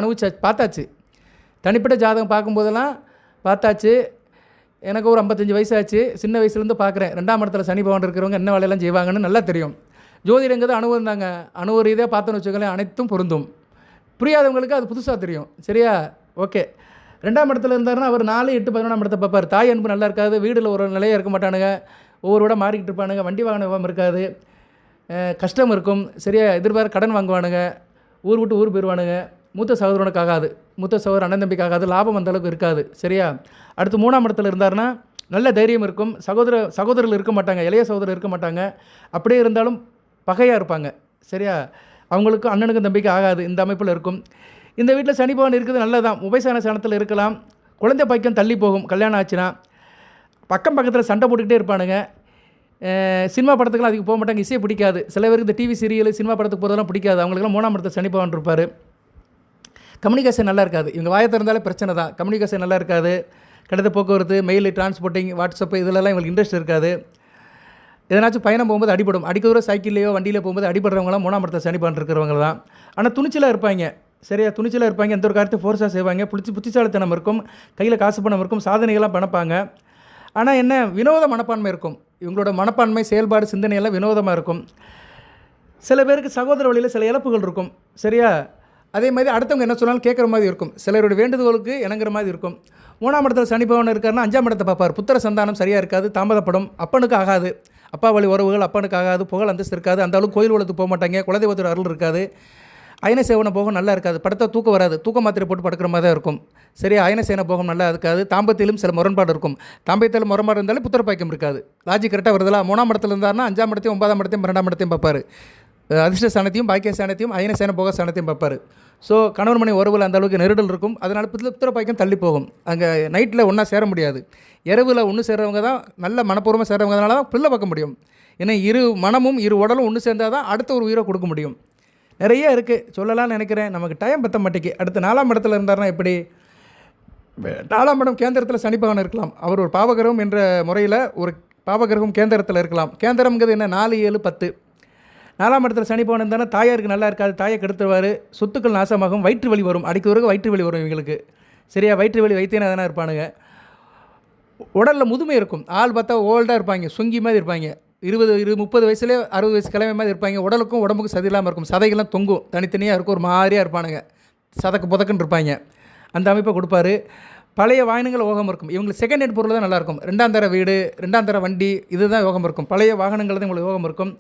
பார்த்தாச்சு, தனிப்பட்ட ஜாதகம் பார்க்கும்போதெல்லாம் பார்த்தாச்சு. எனக்கு ஒரு 55 வயசாச்சு, சின்ன வயசுலேருந்து பார்க்குறேன். 2ஆம் இடத்துல சனி பகவான் இருக்கிறவங்க என்ன வேலையெல்லாம் செய்வாங்கன்னு நல்லா தெரியும். ஜோதிடங்கிறது அனுபவம் தாங்க, அனுபவ ரீதியாக பார்த்தோன்னு வச்சுக்கோங்களேன், அனைத்தும் பொருந்தும். புரியாதவங்களுக்கு அது புதுசாக தெரியும். சரியா, ஓகே. 2ஆம் இடத்துல இருந்தாருன்னா அவர் 4, 8, 11ஆம் இடத்தை பார்ப்பார். தாய் அன்பு நல்லா இருக்காது, வீடில் ஒரு நிலையாக இருக்க மாட்டானுங்க, ஒவ்வொரு விட மாறிக்கிட்டு இருப்பானுங்க, வண்டி வாகனம் இருக்காது, கஷ்டம் இருக்கும். சரியா, எதிர்பார்க்க கடன் வாங்குவானுங்க, ஊர் விட்டு ஊர் போயிடுவானுங்க. மூத்த சகோதரனுக்கு ஆகாது, மூத்த சகோதரன் அண்ணன் தம்பிக்கு ஆகாது, லாபம் அந்தளவுக்கு இருக்காது. சரியா, அடுத்து 3ஆம் இடத்துல இருந்தாருன்னா நல்ல தைரியம் இருக்கும், சகோதரர்கள் இருக்க மாட்டாங்க, இளைய சகோதரர் இருக்க மாட்டாங்க, அப்படியே இருந்தாலும் பகையாக இருப்பாங்க. சரியா, அவங்களுக்கும் அண்ணனுக்கும் தம்பிக்கு ஆகாது, இந்த அமைப்பில் இருக்கும். இந்த வீட்டில் சனி பகவான் இருக்குது நல்லதான், உபயசான ஸ்தானத்தில் இருக்கலாம். குழந்தை பாக்கியம் தள்ளி போகும், கல்யாணம் ஆச்சுன்னா. பக்கத்தில் சண்டை போட்டுக்கிட்டே இருப்பானுங்க. சினிமா படத்துக்கெலாம் அதுக்கு போக மாட்டாங்க, இசையை பிடிக்காது. சில பேருக்கு இந்த டிவி சீரியல் சினிமா படத்துக்கு போகிறதெல்லாம் பிடிக்காது, அவங்களுக்குலாம் 3ஆம் இடத்துல சனி பகவான் இருப்பார். கம்யூனிகேஷன் நல்லா இருக்காது, இவங்க வாயத்தை இருந்தாலே பிரச்சனை தான். கம்யூனிகேஷன் நல்லா இருக்காது, கடித போக்குவரத்து, மெயில், டிரான்ஸ்போர்ட்டிங், வாட்ஸ்அப்பு இதிலெல்லாம் இவங்களுக்கு இன்ட்ரெஸ்ட் இருக்காது. எதனாச்சும் பயணம் போகும்போது அடிபடும், அடிக்க தூரம் சைக்கிள்லையோ வண்டியிலே போகும்போது அடிபடுறவங்களாம் 3ஆம் இடத்துல சனி பகவான் இருக்கிறவங்க தான். ஆனால் துணிச்சலாக இருப்பாங்க. சரியா, துணிச்சலாக இருப்பாங்க, எந்த ஒரு காரியத்தை ஃபோர்ஸாக செய்வாங்க, புத்திசாலித்தனம் இருக்கும், கையில் காசு பணம் இருக்கும், சாதனைகள்லாம் பண்ணப்பாங்க. ஆனால் என்ன, வினோத மனப்பான்மை இருக்கும். இவங்களோட மனப்பான்மை, செயல்பாடு, சிந்தனையெல்லாம் வினோதமாக இருக்கும். சில பேருக்கு சகோதர வழியில் சில இழப்புகள் இருக்கும். சரியா, அதே மாதிரி அடுத்தவங்க என்ன சொன்னாலும் கேட்குற மாதிரி இருக்கும், சிலருடைய வேண்டுதலுக்கு இணங்குற மாதிரி இருக்கும். 3ஆம் இடத்துல சனி பகவான் இருக்காருன்னா 5ஆம் இடத்தை பார்ப்பார். புத்திர சந்தானம் சரியாக இருக்காது, தாமதப்படும், அப்பனுக்கு ஆகாது, அப்பா வழி உறவுகள் அப்பனுக்கு ஆகாது, புகழ் அந்தஸ்து இருக்காது, அந்த அளவுக்கு கோயில் உலகத்துக்கு போக மாட்டாங்க, குலதெய்வத்தோட அருள் இருக்காது, அயன சேவன போகம் நல்லா இருக்காது, படத்தை தூக்கம் வராது, தூக்க மாத்திரை போட்டு படுக்கிற மாதிரி தான் இருக்கும். சரி, அயன சேன போகம் நல்லா இருக்காது, தாம்பத்திலும் சில முரண்பாடு இருக்கும். தாம்பத்தியில் முரண்பாடு இருந்தாலே புத்திர பாக்கியம் இருக்காது. லாஜிக் கரெக்டாக வருதுல. 3ஆம் இடத்துல இருந்தாருன்னா 5ஆம் இடத்தையும் 9ஆம் இடத்தையும் 12ஆம் இடத்தையும் பார்ப்பார். அதிர்ஷ்ட ஸ்தானத்தையும் பாக்கிய ஸ்தானத்தையும் அயனசேன போக ஸ்தானத்தையும் பார்ப்பார். ஸோ கணவன் மனைவி உறவில் அந்த அளவுக்கு நெருடல் இருக்கும். அதனால் புத்திர பாக்கியம் தள்ளி போகும். அங்கே நைட்டில் ஒன்றா சேர முடியாது. இரவில் ஒன்று சேர்றவங்க தான் நல்ல மனப்பூர்வமாக சேர்றவங்கனால தான் பிள்ளை பார்க்க முடியும். ஏன்னா இரு மனமும் இரு உடலும் ஒன்று சேர்ந்தால் தான் அடுத்த ஒரு உயிரை கொடுக்க முடியும். நிறைய இருக்குது சொல்லலாம்னு நினைக்கிறேன். நமக்கு டைம் பற்ற மாட்டேக்கு. அடுத்து 4ஆம் இடத்துல இருந்தார்னா எப்படி? 4ஆம் இடம் கேந்திரத்தில் சனி பகவான் இருக்கலாம். அவர் ஒரு பாவகிரகம் என்ற முறையில் ஒரு பாவகிரகம் கேந்திரத்தில் இருக்கலாம். கேந்திரம்ங்கிறது என்ன? 4, 7, 10. 4ஆம் இடத்துல சனி பகவான் இருந்தால் தாயாருக்கு நல்லா இருக்காது. தாயை கெடுத்துருவார். சொத்துக்கள் நாசமாகும். வயிற்று வலி வரும். அடிக்கொருக்க வயிற்று வலி வரும் இவங்களுக்கு. சரியா? வயிற்று வலி வைத்தியனாக தானே இருப்பானுங்க. உடலில் முதுமை இருக்கும். ஆள் பார்த்தா ஓல்டாக இருப்பாங்க. சுங்கி மாதிரி இருப்பாங்க. 20, 30 வயசுலேயே 60 வயசு கிழமை மாதிரி இருப்பாங்க. உடலுக்கும் உடம்புக்கும் சதி இல்லாமல் இருக்கும். சதைகள்லாம் தொங்கும். தனித்தனியாக இருக்கும். ஒரு மாதிரியாக இருப்பானுங்க. சதக்கு புதக்குன்னு இருப்பாங்க. அந்த அமைப்பை கொடுப்பாரு. பழைய வாகனங்கள் யோகம் இருக்கும். இவங்களுக்கு செகண்ட் ஹேண்ட் பொருள் தான் நல்லாயிருக்கும். 2ஆம் தர வீடு, 2ஆம் தர வண்டி, இதுதான் யோகம் இருக்கும். பழைய வாகனங்கள் தான் உங்களுக்கு யோகம் இருக்கும்.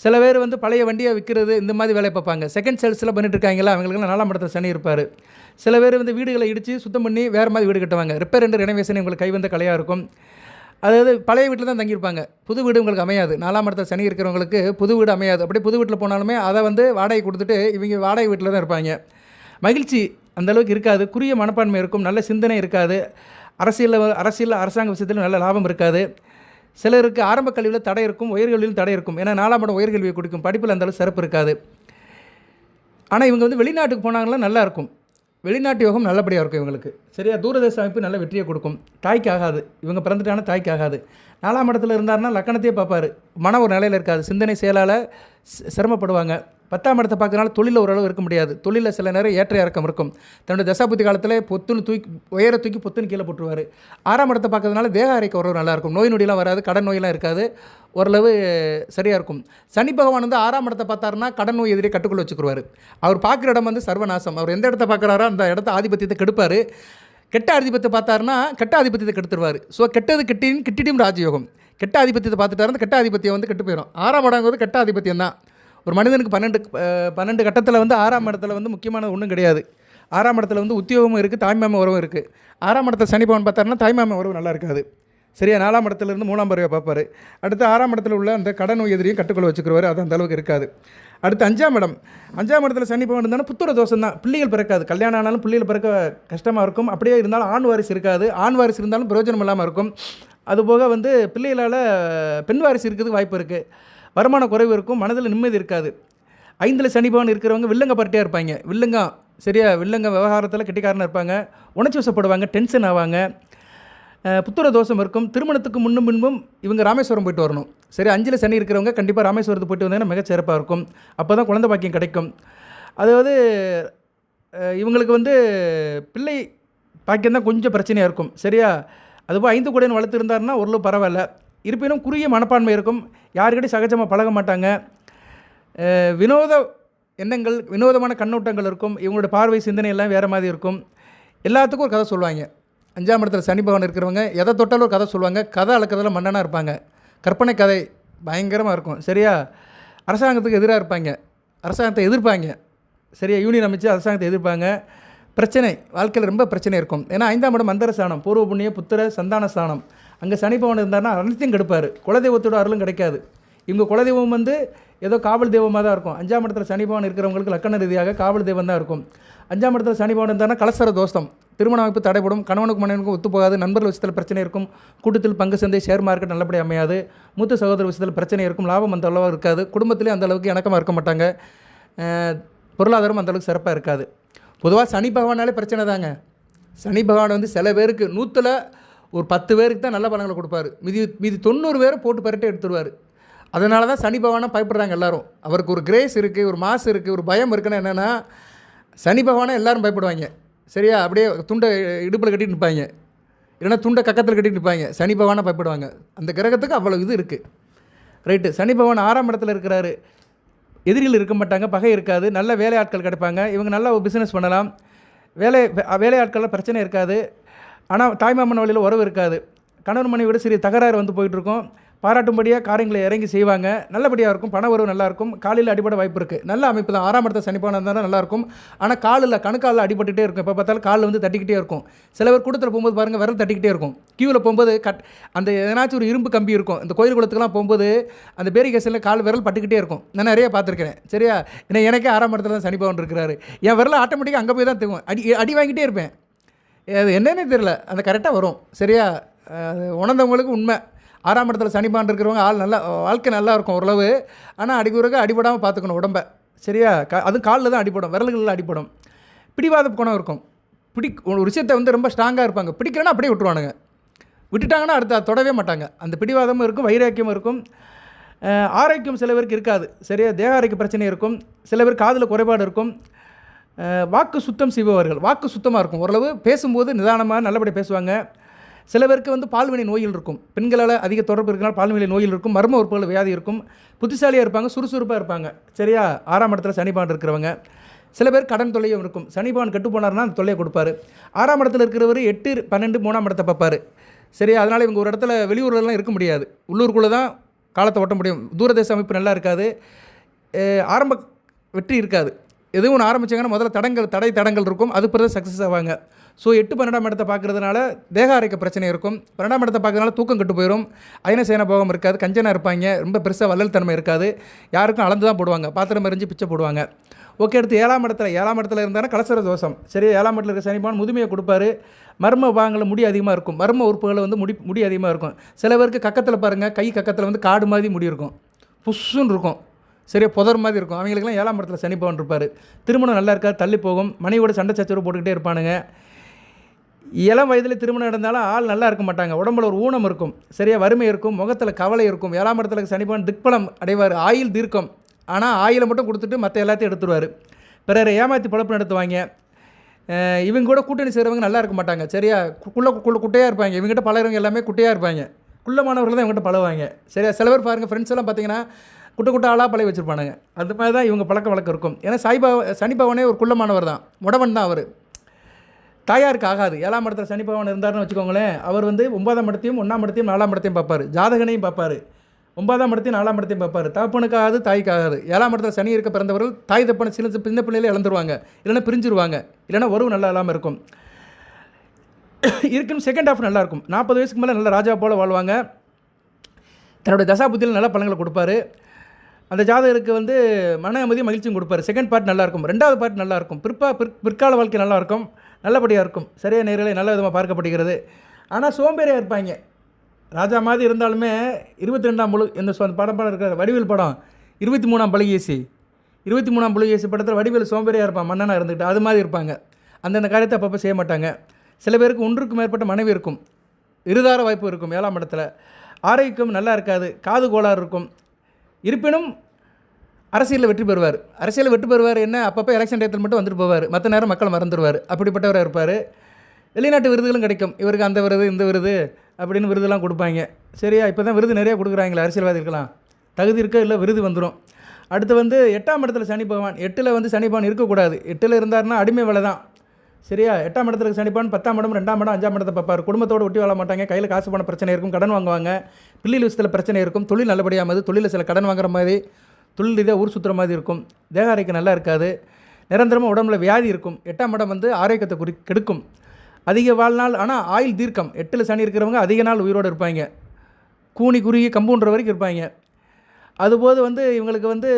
சில பேர் வந்து பழைய வண்டியை விற்கிறது இந்த மாதிரி வேலையை பார்ப்பாங்க. செகண்ட் சேல்ஸில் பண்ணிட்டு இருக்காங்களா, அவங்களுக்குலாம் 4ஆம் இடத்துல சனி இருப்பார். சில பேர் வந்து வீடுகளை இடித்து சுத்தம் பண்ணி வேறு மாதிரி வீடு கட்டுவாங்க. ரிப்பேர் அண்ட் ரெனோவேஷன் உங்களுக்கு கைவந்த கலையாக இருக்கும். அதாவது பழைய வீட்டில் தான் தங்கியிருப்பாங்க. புது வீடு உங்களுக்கு அமையாது. 4ஆம் இடத்துல சனி இருக்கிறவங்களுக்கு புது வீடு அமையாது. அப்படியே புது வீட்டில் போனாலுமே அதை வந்து வாடகை கொடுத்துட்டு இவங்க வாடகை வீட்டில் தான் இருப்பாங்க. மகிழ்ச்சி அந்தளவுக்கு இருக்காது. குறுகிய மனப்பான்மை இருக்கும். நல்ல சிந்தனை இருக்காது. அரசியலில் அரசாங்க விஷயத்தில் நல்ல லாபம் இருக்காது. சிலருக்கு ஆரம்ப கல்வியில் தடை இருக்கும். உயர்கல்வியிலும் தடை இருக்கும். ஏன்னா 4ஆம் இடம் உயர்கல்வியை கொடுக்கும். படிப்பில் அந்தளவு சிறப்பு இருக்காது. ஆனால் இவங்க வந்து வெளிநாட்டுக்கு போனாங்கன்னா நல்லாயிருக்கும். வெளிநாட்டு யோகம் நல்லபடியாக இருக்கும் இவங்களுக்கு. சரியா? தூரதேச அமைப்பு நல்ல வெற்றியை கொடுக்கும். தாய்க்கு ஆகாது. இவங்க பிறந்துட்டாங்கன்னா தாய்க்கு ஆகாது. 4ஆம் இடத்துல இருந்தாருன்னா லக்கணத்தையே பார்ப்பார். மன ஒரு நிலையில் இருக்காது. சிந்தனை செயலால் சிரமப்படுவாங்க. 10ஆம் இடத்தை பார்க்கறனால தொழிலில் ஓரளவு இருக்க முடியாது. தொழிலில் சில நேரம் ஏற்ற இறக்கம் இருக்கும். தன்னுடைய தசாபுத்தி காலத்தில் பொத்துன்னு தூக்கி பொத்துன்னு கீழே போட்டுருவார். 6ஆம் இடத்தை பார்க்கறதுனால தேக ஆரோக்கியம் ஓரளவு நல்லாயிருக்கும். நோய் நொடியெலாம் வராது. கடன் நோயெல்லாம் இருக்காது. ஓரளவு சரியாக இருக்கும். சனி பகவான் வந்து 6ஆம் இடத்தை பார்த்தாருன்னா கடன் நோய் எதிரே கட்டுக்குள்ளே வச்சுக்குருவார். அவர் பார்க்குற இடம் வந்து சர்வநாசம். அவர் எந்த இடத்த பார்க்குறாரோ அந்த இடத்த ஆதிபத்தியத்தை கெடுப்பார். கெட்ட ஆதிபத்தியத்தை பார்த்தாருன்னா கெட்ட ஆதிபத்தியத்தை கெடுத்துருவார். ஸோ கெட்டது கிட்டிடும் ராஜயோகம். கெட்ட ஆதிபத்தியத்தை பார்த்துட்டாரு. அந்த கெட்ட ஆதிபத்தியம் வந்து கெட்டு போயிடும். 6ஆம் இடங்கிறது கெட்ட ஆதிபத்தியம் தான். ஒரு மனிதனுக்கு 12 கட்டத்தில் வந்து 6ஆம் இடத்துல வந்து முக்கியமானது ஒன்றும் கிடையாது. 6ஆம் இடத்துல வந்து உத்தியோகமும் இருக்குது. தாய்மாம உறவும் இருக்குது. 6ஆம் இடத்துல சனி பகவான் பார்த்தாருன்னா தாய்மாம உறவு நல்லா இருக்காது. சரியா? 4ஆம் இடத்துலேருந்து 3ஆம் பறவை பார்ப்பார். அடுத்து 6ஆம் இடத்துல உள்ள அந்த கடன் நோய் எதிரியும் கட்டுக்குள்ள வச்சுக்கிறவர். அது அந்த அளவுக்கு இருக்காது. அடுத்து 5ஆம் இடம். 5ஆம் இடத்துல சனி பகவான் இருந்தாலும் புத்திர தோஷம் தான். பிள்ளைகள் பிறக்காது. கல்யாணம் ஆனாலும் பிள்ளைகள் பிறக்க கஷ்டமாக இருக்கும். அப்படியே இருந்தாலும் ஆண் வாரிசு இருக்காது. ஆண் வாரிசு இருந்தாலும் பிரயோஜனம் இல்லாமல் இருக்கும். அதுபோக வந்து பிள்ளைகளால் பெண் வாரிசு இருக்கிறதுக்கு வாய்ப்பு இருக்குது. வருமான குறைவு இருக்கும். மனதில் நிம்மதி இருக்காது. 5ல் சனி பகவான் இருக்கிறவங்க வில்லங்க பார்ட்டியாக இருப்பாங்க. வில்லங்கம். சரியா? வில்லங்க விவகாரத்தில் கெட்டிக்காரனாக இருப்பாங்க. உணர்ச்சி வசப்படுவாங்க. டென்ஷன் ஆவாங்க. புத்திர தோஷம் இருக்கும். திருமணத்துக்கு முன்னும் பின்பும் இவங்க ராமேஸ்வரம் போயிட்டு வரணும். சரி? 5ல் சனி இருக்கிறவங்க கண்டிப்பாக ராமேஸ்வரத்துக்கு போயிட்டு வந்தீங்கன்னா மிகச்சிறப்பாக இருக்கும். அப்போ தான் குழந்தை பாக்கியம் கிடைக்கும். அதாவது இவங்களுக்கு வந்து பிள்ளை பாக்கியம் தான் கொஞ்சம் பிரச்சனையாக இருக்கும். சரியா? அதுபோல் 5 கூடையன் வளர்த்து இருந்தாருன்னா ஓரளவு பரவாயில்ல. இருப்பினும் குறுகிய மனப்பான்மை இருக்கும். யாருக்கிட்டையும் சகஜமாக பழக மாட்டாங்க. வினோத எண்ணங்கள், வினோதமான கண்ணோட்டங்கள் இருக்கும். இவங்களோட பார்வை சிந்தனை எல்லாம் வேறு மாதிரி இருக்கும். எல்லாத்துக்கும் ஒரு கதை சொல்லுவாங்க. 5ஆம் இடத்துல சனி பகவான் இருக்கிறவங்க எதை தொட்டாலும் ஒரு கதை சொல்லுவாங்க. கதை அளக்கிறதுல மன்னனாக இருப்பாங்க. கற்பனை கதை பயங்கரமாக இருக்கும். சரியா? அரசாங்கத்துக்கு எதிராக இருப்பாங்க. அரசாங்கத்தை எதிர்ப்பாங்க. சரியா? யூனியன் அமைச்சு அரசாங்கத்தை எதிர்ப்பாங்க. பிரச்சனை வாழ்க்கையில் ரொம்ப பிரச்சனை இருக்கும். ஏன்னா 5ஆம் இடம் மந்திர ஸ்தானம், பூர்வ புண்ணிய புத்திர சந்தான ஸ்தானம். அங்கே சனி பகவான் இருந்தார்னா அனைத்தையும் கெடுப்பார். குலதெய்வத்தோட அருளும் கிடைக்காது. இவங்க குலதெய்வம் வந்து ஏதோ காவல் தெய்வமாக தான் இருக்கும். 5ஆம் இடத்துல சனி பகவான் இருக்கிறவங்களுக்கு லக்கண ரீதியாக காவல் தெய்வம் தான் இருக்கும். 5ஆம் இடத்துல சனி பகவான் இருந்தார்னா கலசர தோஷம். திருமண அமைப்பு தடைப்படும். கணவனுக்கு மனைவனுக்கும் ஒத்து போகாது. நண்பர்கள் விஷயத்தில் பிரச்சனை இருக்கும். கூட்டத்தில் பங்கு சந்தை ஷேர் மார்க்கெட் நல்லபடி அமையாது. மூத்த சகோதர விஷயத்தில் பிரச்சனை இருக்கும். லாபம் அந்த அளவு இருக்காது. குடும்பத்திலே அந்த அளவுக்கு இணக்கமாக இருக்க மாட்டாங்க. பொருளாதாரம் அந்த அளவுக்கு சிறப்பாக இருக்காது. பொதுவாக சனி பகவானாலே பிரச்சனை தாங்க. சனி பகவான் வந்து சில பேருக்கு 100ல் ஒரு 10 பேருக்கு தான் நல்ல பலன்களை கொடுப்பாரு. மீதி 90 பேரை போட்டு பரட்டே எடுத்துருவார். அதனால தான் சனி பகவானை பயப்படுறாங்க எல்லோரும். அவருக்கு ஒரு கிரேஸ் இருக்குது, ஒரு மாசு இருக்குது, ஒரு பயம் இருக்குன்னா என்னென்னா சனி பகவானை எல்லோரும் பயப்படுவாங்க. சரியா? அப்படியே துண்டை இடுப்பில் கட்டிட்டு நிற்பாங்க. இல்லைன்னா துண்டை கக்கத்தில் கட்டிட்டு நிற்பாங்க. சனி பகவானை பயப்படுவாங்க. அந்த கிரகத்துக்கு அவ்வளோ இது இருக்குது. ரைட்டு. சனி பகவான் 6ஆம் இடத்துல இருக்கிறாரு. எதிரிகள் இருக்க மாட்டாங்க. பகை இருக்காது. நல்ல வேலையாட்கள் கிடைப்பாங்க. இவங்க நல்லா ஒரு பிஸ்னஸ் பண்ணலாம். வேலையாட்களில் பிரச்சனை இருக்காது. ஆனால் தாய்மாமன் வழியில் உறவு இருக்காது. கணவன் மனைவியோட சிறிய தகராறு வந்து போயிட்டுருக்கும். பாராட்டும்படியாக காரியங்களை இறங்கி செய்வாங்க. நல்லபடியாக இருக்கும். பண வரவு நல்லாயிருக்கும். காலில் அடிபட வாய்ப்பு இருக்குது. நல்ல அமைப்பு தான். 6ஆம் இடத்த சனி பகவான் இருந்தாலும் நல்லாயிருக்கும். ஆனால் காலில் கணுக்காலில் அடிபட்டுகிட்டே இருக்கும். எப்போ பார்த்தாலும் காலில் வந்து தட்டிக்கிட்டே இருக்கும். சில பேர் கூட்டத்தில் போகும்போது பாருங்கள் விரல் தட்டிக்கிட்டே இருக்கும். கியூவில் போகும்போது அந்த எதனாச்சும் ஒரு இரும்பு கம்பி இருக்கும். இந்த கோயில் குளத்துக்குலாம் போகும்போது அந்த பேரிகேசனில் கால் விரல் பட்டுக்கிட்டே இருக்கும். நான் நிறைய பார்த்துருக்கேன். சரியா? ஏன்னா எனக்கே 6ஆம் இடத்துல தான் சனி பகவான் இருக்கிறாரு. என் விரல் ஆட்டோமேட்டிக்காக அங்கே போய் தான் தூங்கும். அடி வாங்கிட்டே இருப்பேன். அது என்னன்னே தெரியல. அந்த கரெக்டாக வரும். சரியா? அது உணர்ந்தவங்களுக்கு உண்மை. 6ஆம் இடத்துல சனி பகவான் இருக்கிறவங்க நல்லா வாழ்க்கை நல்லா இருக்கும் ஓரளவு. ஆனால் அடிக்குறக்கு அடிபடாமல் பார்த்துக்கணும் உடம்ப. சரியா? அதுவும் காலில் தான் அடிபடும், விரல்களில் அடிபடும். பிடிவாத குணம் இருக்கும். ஒரு விஷயத்தை வந்து ரொம்ப ஸ்ட்ராங்காக இருப்பாங்க. பிடிக்கலன்னா அப்படியே விட்டுருவானுங்க. விட்டுட்டாங்கன்னா அடுத்த தொடவே மாட்டாங்க. அந்த பிடிவாதமும் இருக்கும், வைராக்கியமும் இருக்கும். ஆரோக்கியம் சில பேருக்கு இருக்காது. சரியா? தேக ஆரோக்கிய பிரச்சனை இருக்கும். சில பேர் காதில் குறைபாடு இருக்கும். வாக்கு சுத்தம் செய்பவர்கள். வாக்கு சுத்தமாக இருக்கும். ஓரளவு பேசும்போது நிதானமாக நல்லபடியாக பேசுவாங்க. சில பேருக்கு வந்து பால்வினை நோயில் இருக்கும். பெண்களால் அதிக தொடர்பு இருக்கிறனால பால்வினை நோயில் இருக்கும். மர்ம உறுப்புகள் வியாதி இருக்கும். புத்திசாலியாக இருப்பாங்க, சுறுசுறுப்பாக இருப்பாங்க. சரியா? 6ஆம் இடத்துல சனி பகவான் இருக்கிறவங்க. சில பேர் கடன் தொல்லையும் இருக்கும். சனி பகவான் கெட்டு போனார்னா அந்த தொல்லையை கொடுப்பாரு. 6ஆம் இடத்துல இருக்கிறவர் 8, 12, 3ஆம் இடத்தை பார்ப்பார். சரியா? அதனால் இவங்க ஒரு இடத்துல வெளியூர்லலாம் இருக்க முடியாது. உள்ளூருக்குள்ளே தான் காலத்தை ஓட்ட முடியும். தூரதேச அமைப்பு நல்லா இருக்காது. ஆரம்ப வெற்றி இருக்காது. எதுவும் ஒன்று ஆரம்பித்தாங்கன்னா முதல்ல தடங்கள் இருக்கும். அது பிறகு சக்ஸஸ் ஆவாங்க. ஸோ 8, 12ஆம் இடத்தை பார்க்குறதுனால தேக ஆரோக்கிய பிரச்சனை இருக்கும். 12ஆம் இடத்தை பார்க்கறதுனால தூக்கம் கெட்டு போயிடும். அயன சேன போகம் இருக்காது. கஞ்சனாக இருப்பாங்க. ரொம்ப பெருசாக வள்ளல் தன்மை இருக்காது. யாருக்கும் அளந்து தான் போடுவாங்க. பாத்திரம் எரிஞ்சு பிச்சை போடுவாங்க. ஓகே. அடுத்து 7ஆம் இடத்துல இருந்தாலும் கலசர தோஷம். சரி? 7ஆம் இடத்துல இருக்க சனி பகவான் முதுமையை கொடுப்பாரு. மர்ம பாகங்களில் முடி அதிகமாக இருக்கும். மர்ம உறுப்புகளில் வந்து முடி அதிகமாக இருக்கும். சில பேருக்கு கக்கத்தில் பாருங்கள், கை கக்கத்தில் வந்து காடு மாதிரி முடி இருக்கும். புஷ்ஷுன்னு இருக்கும். சரியா? புதர் மாதிரி இருக்கும். அவங்களுக்குலாம் 7ஆம் இடத்துல சனி பகவான் இருப்பார். திருமணம் நல்லா இருக்காது, தள்ளி போகும். மனைவியோட சண்டை சச்சரவு போட்டுக்கிட்டே இருப்பானுங்க. இளம் வயதில் திருமணம் நடந்தாலும் ஆள் நல்லா இருக்க மாட்டாங்க. உடம்புல ஒரு ஊனம் இருக்கும். சரியா? வறுமை இருக்கும். முகத்தில் கவலை இருக்கும். 7ஆம் இடத்துல சனி பகவான் திக்பலம் அடைவார். ஆயில் தீர்க்கம். ஆனால் ஆயிலை மட்டும் கொடுத்துட்டு மற்ற எல்லாத்தையும் எடுத்துருவார். பிறரை ஏமாற்றி பழப்பு நடத்துவாங்க. இவங்க கூட கூட்டணி செய்கிறவங்க நல்லா இருக்க மாட்டாங்க. சரியா? குட்டையாக இருப்பாங்க. இவங்ககிட்ட பழகிறவங்க எல்லாமே குட்டையாக இருப்பாங்க. குள்ளமானவர்கள் தான் இவங்ககிட்ட பழகுவாங்க. சரியா? சில பேர் பாருங்கள், ஃப்ரெண்ட்ஸ் எல்லாம் பார்த்தீங்கன்னா குட்டை ஆளாக பழகி வச்சுருப்பானுங்க. அது மாதிரி தான் இவங்க வழக்கம் இருக்கும். ஏன்னா சனி பகவானே ஒரு குள்ளமானவர் தான். முடவன் தான் அவர். தாயாருக்கு ஆகாது. 7ஆம் இடத்துல சனி பகவான் இருந்தார்னு வச்சுக்கோங்களேன். அவர் வந்து 9ஆம் இடத்தையும் 1ஆம் இடத்தையும் 4ஆம் இடத்தையும் பார்ப்பார். ஜாதகனையும் பார்ப்பார். 9ஆம் இடத்தையும் 4ஆம் இடத்தையும் பார்ப்பார். தகப்பனுக்கு ஆகாது, தாய்க்கு ஆகாது. 7ஆம் இடத்துல சனி இருக்க பிறந்தவர்கள் தாய் தப்பனை சின்ன பிள்ளையிலே இழந்துருவாங்க. இல்லைன்னா பிரிஞ்சிருவாங்க. இல்லைன்னா உறவு நல்லா இல்லாமல் இருக்கும். இருக்குன்னு செகண்ட் ஹாஃப் நல்லாயிருக்கும். 40 வயசுக்கு மேலே நல்ல ராஜா போல் வாழ்வாங்க. தன்னுடைய தசாபுத்தியில் நல்ல பலன்களை கொடுப்பாரு. அந்த ஜாதகருக்கு வந்து மன அமைதியும் மகிழ்ச்சியும் கொடுப்பாரு. செகண்ட் பார்ட் நல்லாயிருக்கும். 2வது பார்ட் நல்லாயிருக்கும். பிற்கால வாழ்க்கை நல்லாயிருக்கும். நல்லபடியாக இருக்கும். சரியாக நேர்களை நல்ல விதமாக பார்க்கப்படுகிறது. ஆனால் சோம்பேறியாக இருப்பாங்க. ராஜா மாதிரி இருந்தாலுமே 22ஆம் இந்த படம் இருக்கிற வடிவேல் படம் 23ஆம் புலிகேசி 23ஆம் புலிகேசி படத்தில் வடிவேல் சோம்பேறியாக இருப்பான். மன்னனாக இருந்துக்கிட்டு அது மாதிரி இருப்பாங்க. அந்தந்த காரியத்தை அப்பப்போ செய்ய மாட்டாங்க. சில பேருக்கு 1க்கு மேற்பட்ட மனைவி இருக்கும். இருதார வாய்ப்பு இருக்கும். 7ஆம் இடத்துல ஆரோக்கியம் நல்லா இருக்காது. காது கோளாறு இருக்கும். இருப்பினும் அரசியலில் வெற்றி பெறுவார். என்ன அப்பப்போ எலெக்ஷன் டயத்தில் மட்டும் வந்துட்டு போவார். மற்ற நேரம் மக்களை மறந்துடுவார். அப்படிப்பட்டவராக இருப்பார். வெளிநாட்டு விருதுகளும் கிடைக்கும். இவருக்கு அந்த விருது இந்த விருது அப்படின்னு விருதுலாம் கொடுப்பாங்க. சரியா? இப்போ தான் விருது நிறைய கொடுக்குறாங்களே அரசியல்வாதிகளுக்கெல்லாம். தகுதி இருக்க இல்லை விருது வந்துடும். அடுத்து வந்து 8ஆம் இடத்துல சனி பகவான். 8ல் வந்து சனி பகவான் இருக்கக்கூடாது. 8ல் இருந்தார்னா அடிமை வேலை தான். சரியா? 8ஆம் இடத்துல சனி பகவான் 10ஆம் இடம் 2ஆம் இடம் 5ஆம் இடத்தை பார்ப்பார். குடும்பத்தோடு ஒட்டி வாழ மாட்டாங்க. கையில் காசு பண பிரச்சனை இருக்கும். கடன் வாங்குவாங்க. பிள்ளைகள் விஷயத்தில் பிரச்சனை இருக்கும். தொழில் நல்லபடியாகாது. தொழிலில் சில கடன் வாங்குற மாதிரி, தொழில் ரீதியாக ஊர் சுற்றுற மாதிரி இருக்கும். தேக ஆரோக்கியம் நல்லா இருக்காது. நிரந்தரமாக உடம்புல வியாதி இருக்கும். 8ஆம் இடம் வந்து ஆரோக்கியத்தை கெடுக்கும். அதிக வாழ்நாள். ஆனால் ஆயில் தீர்க்கம். 8ல் சனி இருக்கிறவங்க அதிக நாள் உயிரோடு இருப்பாங்க. கூனி குறுகி கம்பவுண்டர் வரைக்கும் இருப்பாங்க. அதுபோது வந்து இவங்களுக்கு வந்து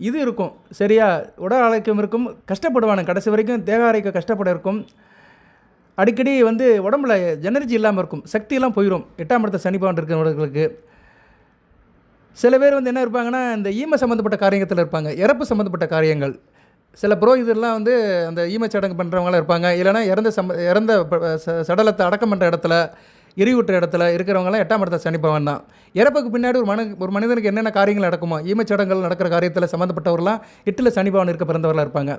இது இருக்கும். சரியா? உடல் ஆரோக்கியம் இருக்கும். கஷ்டப்படுவாங்க. கடைசி வரைக்கும் தேக ஆரோக்கியம் கஷ்டப்பட இருக்கும். அடிக்கடி வந்து உடம்புல எனர்ஜி இல்லாமல் இருக்கும். சக்தியெல்லாம் போயிடும். 8ஆம் இடத்த சனி பகவான் இருக்கிறவங்களுக்கு. சில பேர் வந்து என்ன இருப்பாங்கன்னா இந்த ஈம சம்மந்தப்பட்ட காரியத்தில் இருப்பாங்க. இறப்பு சம்மந்தப்பட்ட காரியங்கள். சில புரோகிதர்லாம் வந்து அந்த ஈமச்சடங்கு பண்ணுறவங்களாம் இருப்பாங்க. இல்லைனா இறந்த சடலத்தை அடக்கம் பண்ணுற இடத்துல, எரிவுற்ற இடத்துல இருக்கிறவங்களாம் 8ஆம் இடத்த சனி பகவான் தான். இறப்புக்கு பின்னாடி ஒரு மனிதனுக்கு என்னென்ன காரியங்கள் நடக்குமோ, ஈமச்சடங்குகள் நடக்கிற காரியத்தில் சம்மந்தப்பட்டவர்களாம் 8ல் சனி பகவான் இருக்க பிறந்தவர்களாக இருப்பாங்க.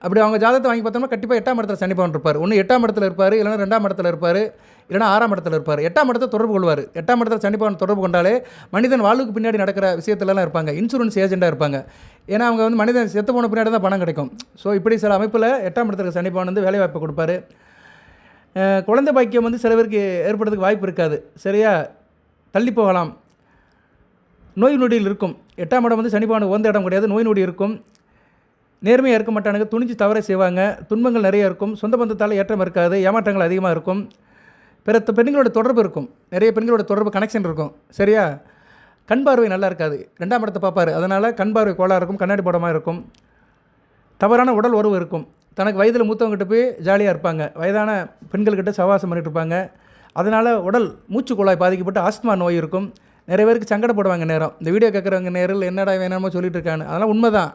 அப்படி அவங்க ஜாதகத்தை வாங்கி பார்த்தோம்னா கண்டிப்பாக 8ஆம் இடத்துல சனி பகவான் இருப்பார். ஒன்று 8ஆம் இடத்துல இருப்பார், இல்லைனா 2ஆம் இடத்துல இருப்பார், இல்லைனா 6ஆம் இடத்துல இருப்பார். 8ஆம் இடத்தை தொடர்பு கொள்வார். 8ஆம் இடத்துல சனி பகவான் தொடர்பு கொண்டாலே மனிதன் வாழ்வுக்கு பின்னாடி நடக்கிற விஷயத்துலலாம் இருப்பாங்க. இன்சூரன்ஸ் ஏஜெண்டாக இருப்பாங்க. ஏன்னா அவங்க வந்து மனிதன் செத்து போன பின்னாடி தான் பணம் கிடைக்கும். ஸோ இப்படி சில அமைப்பில் 8ஆம் இடத்துல சனி பகவான் வந்து வேலைவாய்ப்பு கொடுப்பாரு. குழந்தை பாக்கியம் வந்து சில பேருக்கு ஏற்படுறதுக்கு வாய்ப்பு இருக்காது. சரியா? தள்ளி போகலாம். நோய் நொடியில் இருக்கும். 8ஆம் இடம் வந்து சனி பகவான் உகந்த இடம் கிடையாது. நோய் நொடி இருக்கும். நேர்மையாக இருக்க மாட்டானுங்க. துணிஞ்சு தவறை செய்வாங்க. துன்பங்கள் நிறைய இருக்கும். சொந்த பந்தத்தால் ஏற்றம் இருக்காது. ஏமாற்றங்கள் அதிகமாக இருக்கும். பிற பெண்களோட தொடர்பு இருக்கும். நிறைய பெண்களோட தொடர்பு கனெக்ஷன் இருக்கும். சரியா? கண் பார்வை நல்லா இருக்காது. 2ஆம் இடத்தை பார்ப்பார். அதனால் கண் பார்வை கோளாக இருக்கும். கண்ணாடி போடமாக இருக்கும். தவறான உடல் உறவு இருக்கும். தனக்கு வயதில் மூத்தவங்ககிட்ட போய் ஜாலியாக இருப்பாங்க. வயதான பெண்கள்கிட்ட சவாசம் பண்ணிட்டு இருப்பாங்க. அதனால் உடல் மூச்சு குழாய் பாதிக்கப்பட்டு ஆஸ்துமா நோய் இருக்கும். நிறைய பேருக்கு சங்கடப்படுவாங்க நேரம். இந்த வீடியோ கேட்குறவங்க நேரில் என்னடா வேணாமோ சொல்லிட்டு இருக்கான்னு. அதெல்லாம் உண்மை தான்.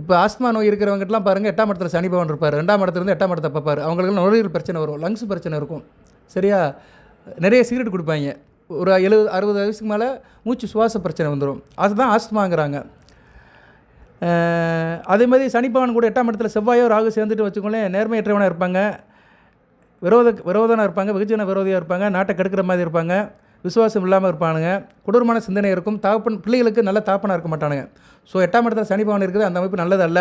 இப்போ ஆஸ்துமா நோய் இருக்கிறவங்ககிட்டலாம் பாருங்கள், 8ஆம் இடத்துல சனி பகவான் இருப்பார். 2ஆம் இடத்துலேருந்து 8ஆம் இடத்தை பார்ப்பார். அவங்களுக்கு நுரையீரல் பிரச்சனை வரும். லங்ஸ் பிரச்சனை இருக்கும். சரியா? நிறைய சிகரெட் குடிப்பாங்க. ஒரு 70-60 வயசுக்கு மேலே மூச்சு சுவாச பிரச்சனை வந்துடும். அதுதான் ஆஸ்துமாங்கிறாங்க. அதே மாதிரி சனி பகவான் கூட 8ஆம் இடத்துல செவ்வாயோ ராகு சேர்ந்துட்டு வச்சுக்கோங்களேன், நேர்மையற்றவனாக இருப்பாங்க. விரோதனாக இருப்பாங்க. வெகுஜன விரோதியாக இருப்பாங்க. நாட்டை கெடுக்கிற மாதிரி இருப்பாங்க. விசுவாசம் இல்லாமல் இருப்பானுங்க. கொடூரமான சிந்தனை இருக்கும். பிள்ளைகளுக்கு நல்ல தாப்பனாக இருக்க மாட்டானுங்க. ஸோ 8ஆம் இடத்துல சனி பகவான் இருக்குது. அந்த அமைப்பு நல்லது அல்ல.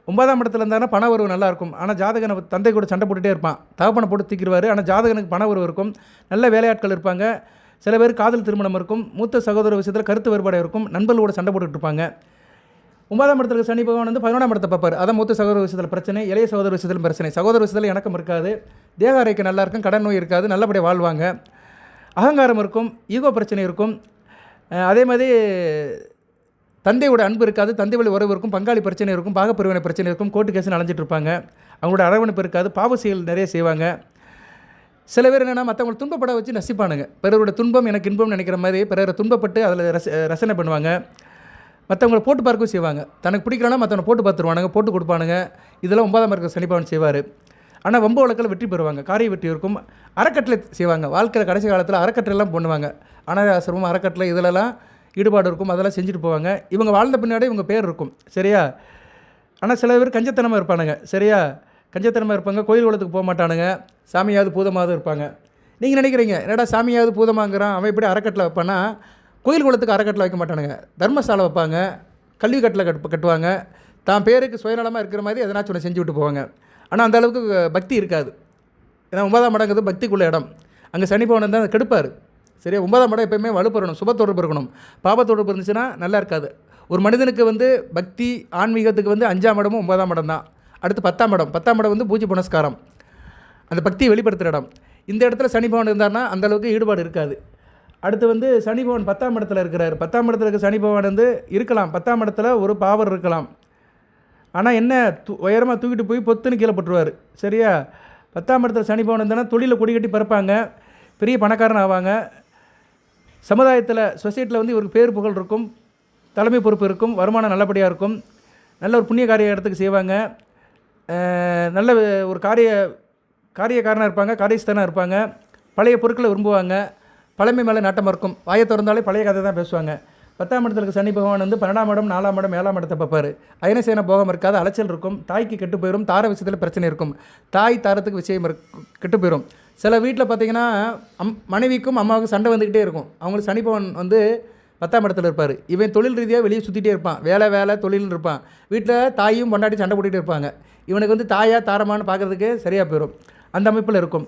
9ஆம் இடத்துல இருந்தாங்கன்னா பண வரவு நல்லாயிருக்கும். ஆனால் ஜாதகனை தந்தை கூட சண்டை போட்டுகிட்டே இருப்பான். தகப்பனை போட்டு தூக்கிடுவார். ஆனால் ஜாதகனுக்கு பண வரவு இருக்கும். நல்ல வேலையாட்கள் இருப்பாங்க. சில பேர் காதல் திருமணம் இருக்கும். மூத்த சகோதர விஷயத்தில் கருத்து வேறுபாடு இருக்கும். நண்பர்களோட சண்டை போட்டுட்டு இருப்பாங்க. 9ஆம் இடத்துல சனி பகவான் வந்து 11ஆம் இடத்தை பார்ப்பார். அதான் மூத்த சகோதர விஷயத்தில் பிரச்சனை, இளைய சகோதர விஷயத்தில் பிரச்சனை. சகோதர விஷயத்தில் இணக்கம் இருக்காது. தேக ஆரோக்கியம் நல்லா இருக்கும். கடன் நோய் இருக்காது. நல்லபடியாக வாழ்வாங்க. அகங்காரம் இருக்கும். ஈகோ பிரச்சனை இருக்கும். அதே மாதிரி தந்தையோட அன்பு இருக்காது. தந்தை வழி உறவு இருக்கும். பங்காளி பிரச்சனை இருக்கும். பாகப்பிரிவினை பிரச்சனை இருக்கும். கோர்ட்டு கேஸ் அலைஞ்சிட்டு இருப்பாங்க. அவங்களோட அரவணைப்பு இருக்காது. பாவ செயல் நிறைய செய்வாங்க. சில பேர் என்னென்னா மற்றவங்களை துன்பப்பட வச்சு நசிப்பானுங்க. பிறரோட துன்பம் எனக்கு இன்பம் நினைக்கிற மாதிரி பிறரை துன்பப்பட்டு அதில் ரசனை பண்ணுவாங்க. மற்றவங்களை போட்டு பார்க்கவும் செய்வாங்க. தனக்கு பிடிக்கலன்னா மற்றவங்களை போட்டு பார்த்துருவானுங்க. போட்டு கொடுப்பானுங்க. இதெல்லாம் 9ஆம் இருக்கிற சனி பகவான் செய்வார். ஆனால் வம்பு வழக்கில் வெற்றி பெறுவாங்க. காரிய வெற்றி இருக்கும். அறக்கட்டளை செய்வாங்க. வாழ்க்கையில் கடைசி காலத்தில் அறக்கட்டளைலாம் பண்ணுவாங்க. அனாதை ஆசிரமம் அறக்கட்டளை இதிலெல்லாம் ஈடுபாடு இருக்கும். அதெல்லாம் செஞ்சுட்டு போவாங்க. இவங்க வாழ்ந்த பின்னாடி இவங்க பேர் இருக்கும். சரியா? ஆனால் சில பேர் கஞ்சத்தனமாக இருப்பானுங்க. சரியா? கஞ்சத்தனமாக இருப்பாங்க. கோயில் குளத்துக்கு போக மாட்டானுங்க. சாமியாவது பூதமாவது இருப்பாங்க. நீங்கள் நினைக்கிறீங்க என்னடா சாமியாவது பூதமாங்கிறான், அவன் இப்படி அறக்கட்டளை வைப்பானா? கோயில் குளத்துக்கு அறக்கட்டளை வைக்க மாட்டானுங்க. தர்மசாலை வைப்பாங்க. கல்வி கட்டளை கட்டுவாங்க. தான் பேருக்கு சுயநலமாக இருக்கிற மாதிரி எதனாச்சும் ஒன்று செஞ்சு விட்டு போவாங்க. ஆனால் அந்த அளவுக்கு பக்தி இருக்காது. ஏன்னா 9ஆம் இடங்கிறது பக்திக்குள்ள இடம். அங்கே சனி பகவான் தான் கெடுப்பார். சரியா? 9ஆம் இடம் எப்போயுமே வலுப்பெறணும். சுப தொடர்பு இருக்கணும். பாப தொடர்பு இருந்துச்சுன்னா நல்லா இருக்காது. ஒரு மனிதனுக்கு வந்து பக்தி ஆன்மீகத்துக்கு வந்து 5ஆம் இடமும் 9ஆம் இடம் தான். அடுத்து 10ஆம் இடம். 10ஆம் இடம் வந்து பூஜை புனஸ்காரம், அந்த பக்தியை வெளிப்படுத்துகிற இடம். இந்த இடத்துல சனி பகவான் இருந்தார்னா அந்தளவுக்கு ஈடுபாடு இருக்காது. அடுத்து வந்து சனி பகவான் 10ஆம் இடத்துல இருக்கிறார். 10ஆம் இடத்துல இருக்க சனி பகவான் வந்து இருக்கலாம். 10ஆம் இடத்துல ஒரு பாவர் இருக்கலாம். ஆனால் என்ன உயரமாக தூக்கிட்டு போய் பொத்துன்னு கீழே போட்டுருவார். சரியா? 10ஆம் இடத்துல சனி பகவான் இருந்தால் தொழிலில் கொடி கட்டி பறப்பாங்க. பெரிய பணக்காரன் ஆவாங்க. சமுதாயத்தில் சொசைட்டியில் வந்து இவருக்கு பேர் புகழ் இருக்கும். தலைமை பொறுப்பு இருக்கும். வருமானம் நல்லபடியாக இருக்கும். நல்ல ஒரு புண்ணிய காரிய இடத்துக்கு செய்வாங்க. நல்ல ஒரு காரியக்காரனாக இருப்பாங்க. காரியஸ்தனாக இருப்பாங்க. பழைய பொருட்களை விரும்புவாங்க. பழமை மேலே நாட்டம் இருக்கும். வாயை திறந்தாலே பழைய கதை தான் பேசுவாங்க. 10ஆம் இடத்துல இருக்க சனி பகவான் வந்து 12ஆம் இடம் 4ஆம் இடம் 7ஆம் இடத்தை பார்ப்பார். அயனசேன போகம் இருக்காது. அலைச்சல் இருக்கும். தாய்க்கு கெட்டு போயிடும். தார விஷயத்தில் பிரச்சனை இருக்கும். தாய் தாரத்துக்கு விஷயம் கெட்டு போயிடும். சில வீட்டில் பார்த்தீங்கன்னா மனைவிக்கும் அம்மாவுக்கும் சண்டை வந்துக்கிட்டே இருக்கும். அவங்களுக்கு சனி பகவான் வந்து 10ஆம் இடத்துல இருப்பார். இவன் தொழில் ரீதியாக வெளியே சுற்றிட்டே இருப்பான். வேலை தொழில்னு இருப்பான். வீட்டில் தாயும் பொண்டாட்டி சண்டை போட்டுகிட்டே இருப்பாங்க. இவனுக்கு வந்து தாயா தாரமானு பார்க்குறதுக்கு சரியாக போயிடும். அந்த அமைப்பில் இருக்கும்.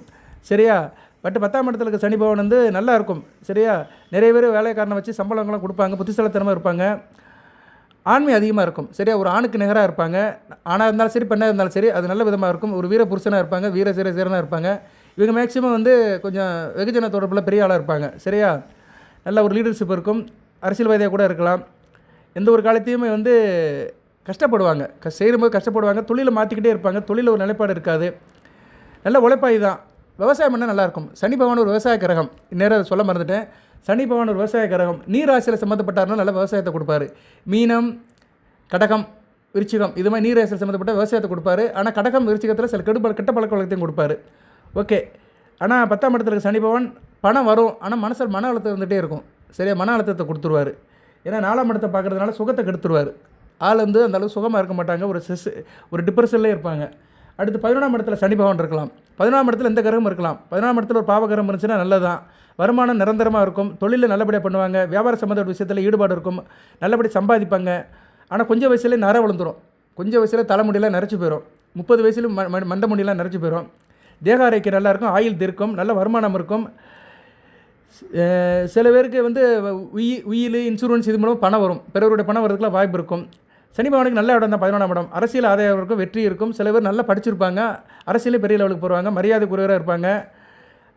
சரியா? பட் 10ஆம் இடத்துல இருக்க சனி பகவான் வந்து நல்லா இருக்கும். சரியா? நிறைய பேர் வேலைக்காரனை வச்சு சம்பளங்கள்லாம் கொடுப்பாங்க. புத்திசாலித்தனமாக இருப்பாங்க. ஆண்மை அதிகமாக இருக்கும். சரியா? ஒரு ஆணுக்கு நிகராக இருப்பாங்க. ஆணாக இருந்தாலும் சரி பெண்ணாக இருந்தாலும் சரி அது நல்ல விதமாக இருக்கும். ஒரு வீர புருஷனாக இருப்பாங்க. வீரசீரனாக இருப்பாங்க. இவங்க மேக்ஸிமம் வந்து கொஞ்சம் வெகுஜன தொடர்பில் பெரிய ஆளாக இருப்பாங்க. சரியா? நல்ல ஒரு லீடர்ஷிப் இருக்கும். அரசியல்வாதியாக கூட இருக்கலாம். எந்த ஒரு காலத்தையுமே வந்து கஷ்டப்படுவாங்க. செய்யும்போது கஷ்டப்படுவாங்க. தொழிலை மாற்றிக்கிட்டே இருப்பாங்க. தொழிலில் ஒரு நிலைப்பாடு இருக்காது. நல்ல உழைப்பாளி தான். விவசாயம் பண்ணால் நல்லாயிருக்கும். சனி பகவான் ஒரு விவசாய கிரகம். இந்நேரம் சொல்ல மறந்துட்டேன். சனி பகவான் ஒரு விவசாய கிரகம். நீர் ராசியில் சம்மந்தப்பட்டார்னா நல்ல விவசாயத்தை கொடுப்பாரு. மீனம், கடகம், விருச்சிகம் இது மாதிரி நீர் ராசியில் சம்மந்தப்பட்ட விவசாயத்தை கொடுப்பாரு. ஆனால் கடகம் விருச்சிகத்தில் சில கெட்ட பழக்க வழக்கத்தையும் கொடுப்பாரு. ஓகே. ஆனால் 10ஆம் இடத்துல இருக்க சனி பகவான் பணம் வரும். ஆனால் மனசில் மன அழுத்தம் வந்துகிட்டே இருக்கும். சரியா? மன அழுத்தத்தை கொடுத்துருவார். ஏன்னா 4ஆம் இடத்தை பார்க்குறதுனால சுகத்தை கெடுத்துருவார். ஆள் வந்து அந்தளவுக்கு சுகமாக இருக்க மாட்டாங்க. ஒரு டிப்ரெஷன்லேயே இருப்பாங்க. அடுத்து 11ஆம் இடத்துல சனி பகவான் இருக்கலாம். 11ஆம் இடத்துல எந்த கிரகம் இருக்கலாம். 11ஆம் இடத்துல ஒரு பாவகிரகம் இருந்துச்சுன்னா நல்லது தான். வருமானம் நிரந்தரமாக இருக்கும். தொழிலில் நல்லபடியாக பண்ணுவாங்க. வியாபார சம்மந்தப்பட்ட விஷயத்தில் ஈடுபாடு இருக்கும். நல்லபடி சம்பாதிப்பாங்க. ஆனால் கொஞ்சம் வயசுலேயே நரை விழுந்துடும். கொஞ்சம் வயசில் தலைமுடியெல்லாம் நரைச்சி போயிடும். 30 வயசுலையும் மண்டை முடியெல்லாம் நரைச்சி போயிடும். தேக ஆரோக்கியம் நல்லாயிருக்கும். ஆயில் தீர்க்கும். நல்ல வருமானம் இருக்கும். சில பேருக்கு வந்து உயில் இன்சூரன்ஸ் இது மூலம் பணம் வரும், பிறருடைய பணம் வரதுக்குலாம் வாய்ப்பு இருக்கும். சனி பகவானுக்கு நல்ல இடம் தான் 11ஆம் இடம். அரசியல் ஆதாயம் இருக்கும், வெற்றி இருக்கும். சில பேர் நல்லா படிச்சிருப்பாங்க, அரசியலே பெரிய லெவலுக்கு போடுவாங்க, மரியாதைக்குரியவராக இருப்பாங்க.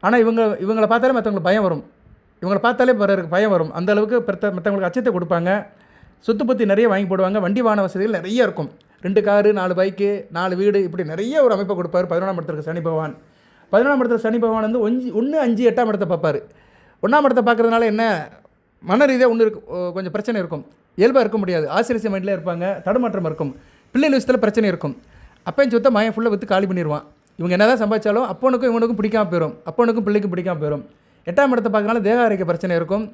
ஆனால் இவங்களை பார்த்தாலே மற்றவங்களுக்கு பயம் வரும், இவங்களை பார்த்தாலே பிறருக்கு பயம் வரும். அந்த அளவுக்கு மற்றவங்களுக்கு அச்சத்தை கொடுப்பாங்க. சொத்து பற்றி நிறைய வாங்கி போடுவாங்க. வண்டி வாகன வசதிகள் நிறைய இருக்கும். 2 காரு, 4 பைக்கு, 4 வீடு, இப்படி நிறைய ஒரு அமைப்பை கொடுப்பார் 11ஆம் இடத்துக்கு சனி பகவான். 11ஆம் இடத்துல சனி பகவான் வந்து 1, 5, 8ஆம் இடத்தை பார்ப்பார். 1ஆம் இடத்தை பார்க்குறதுனால என்ன, மன ரீதியாக ஒன்று கொஞ்சம் பிரச்சனை இருக்கும், இயல்பாக இருக்க முடியாது, ஆசிரியர் மைண்டில் இருப்பாங்க, தடுமாற்றம் இருக்கும், பிள்ளைகள் விஷயத்தில் பிரச்சனை இருக்கும். அப்பையும் சொத்தை மாயம் ஃபுல்லாக விற்று காலி பண்ணிடுவான். இவங்க என்ன தான் சம்பாதிச்சாலும் அப்பனுக்கும் இவனுக்கும் பிடிக்காமல் போயிடும், அப்பனுக்கும் பிள்ளைக்கும் பிடிக்காமல் போயிடும். 8ஆம் இடத்தை பார்க்கறனால தேக ஆரோக்கிய பிரச்சனை இருக்கும்.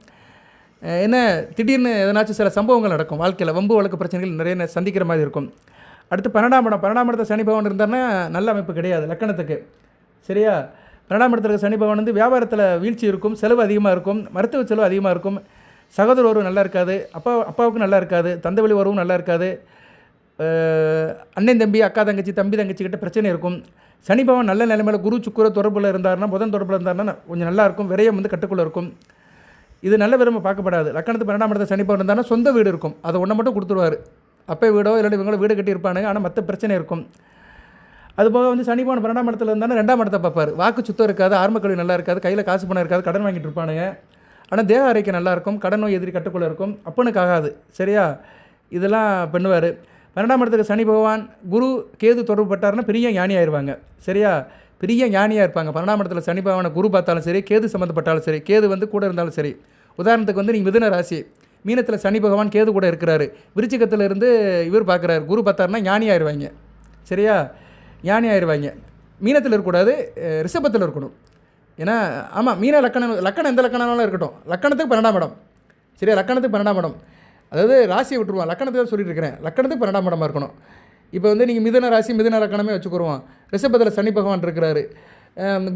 என்ன திடீர்னு எதனாச்சும் சில சம்பவங்கள் நடக்கும், வாழ்க்கையில் வம்பு வழக்கு பிரச்சனைகள் நிறைய சந்திக்கிற மாதிரி இருக்கும். அடுத்து 12ஆம் இடத்தை சனி பகவான் இருந்தார்னா நல்ல அமைப்பு கிடையாது லக்கணத்துக்கு. சரியா, 12ஆம் இடத்துல சனி பகவான் வந்து வியாபாரத்தில் வீழ்ச்சி இருக்கும், செலவு அதிகமாக இருக்கும், மருத்துவ செலவு அதிகமாக இருக்கும், சகோதர உறவு நல்லா இருக்காது, அப்பாவுக்கும் நல்லா இருக்காது, தந்தை வழி உறவும் நல்லா இருக்காது, அண்ணன் தம்பி, அக்கா தங்கச்சி, தம்பி தங்கச்சிக்கிட்ட பிரச்சனை இருக்கும். சனி பகவான் நல்ல நிலைமையில் குரு சுக்கிர தொடர்பில் இருந்தார்னா, புதன் தொடர்பில் இருந்தார்னா கொஞ்சம் நல்லாயிருக்கும், விரயம் வந்து கட்டுக்குள்ளே இருக்கும். இது நல்ல விரும்ப பார்க்கப்படாது. லக்கணத்து 12ஆம் இடத்துல சனி பகவான் இருந்தார்னா சொந்த வீடு இருக்கும், அதை ஒன்றை மட்டும் கொடுத்துருவார். அப்போ வீடோ இல்லாட்டி இவங்கள வீடு கட்டியிருப்பானுங்க, ஆனால் மற்ற பிரச்சனை இருக்கும். அதுபோக வந்து சனி பகவான் 12ஆம் இடத்துல இருந்தாலும் 2ஆம் இடத்தை பார்ப்பார். வாக்கு சுத்தம் இருக்காது, ஆரம்ப கல்வி நல்லா இருக்காது, கையில் காசு பணம் இருக்காது, கடன் வாங்கிட்டு இருப்பானுங்க. ஆனால் தேக ஆரோக்கியம் நல்லாயிருக்கும், கடன் நோய் எதிரி கட்டுக்குள்ளே இருக்கும், அப்பனுக்கு ஆகாது. சரியா, இதெல்லாம் பண்ணுவார். 12ஆம் இடத்துக்கு சனி பகவான் குரு கேது தொடர்பு பட்டார்னா பெரிய ஞானி ஆயிடுவாங்க. சரியா, பெரிய ஞானியாக இருப்பாங்க. 12ஆம் இடத்துல சனி பகவானை குரு பார்த்தாலும் சரி, கேது சம்மந்தப்பட்டாலும் சரி, கேது வந்து கூட இருந்தாலும் சரி. உதாரணத்துக்கு வந்து நீங்கள் மிதுன ராசி, மீனத்தில் சனி பகவான் கேது கூட இருக்கிறாரு, விருச்சிகத்தில் இருந்து இவர் பார்க்குறாரு, குரு பார்த்தாருன்னா ஞானி ஆயிடுவாங்க. சரியா, ஞானி ஆயிடுவாங்க. மீனத்தில் இருக்கக்கூடாது, ரிஷபத்தில் இருக்கணும். ஏன்னா ஆமாம், மீன லக்கணம் எந்த லக்கணம்னாலும் இருக்கட்டும், லக்கணத்துக்கு 12ஆம் இடம். சரியா, லக்கணத்துக்கு 12ஆம் இடம், அதாவது ராசியை விட்டுருவான், லக்கணத்தை தான் சொல்லிட்டு இருக்கிறேன், லக்கணத்துக்கு 12ஆம் இடமாக இருக்கணும். இப்போ வந்து நீங்கள் மிதுன ராசி மிதுன லக்கணமே வச்சுக்குருவோம். ரிஷபத்தில் சனி பகவான் இருக்கிறாரு,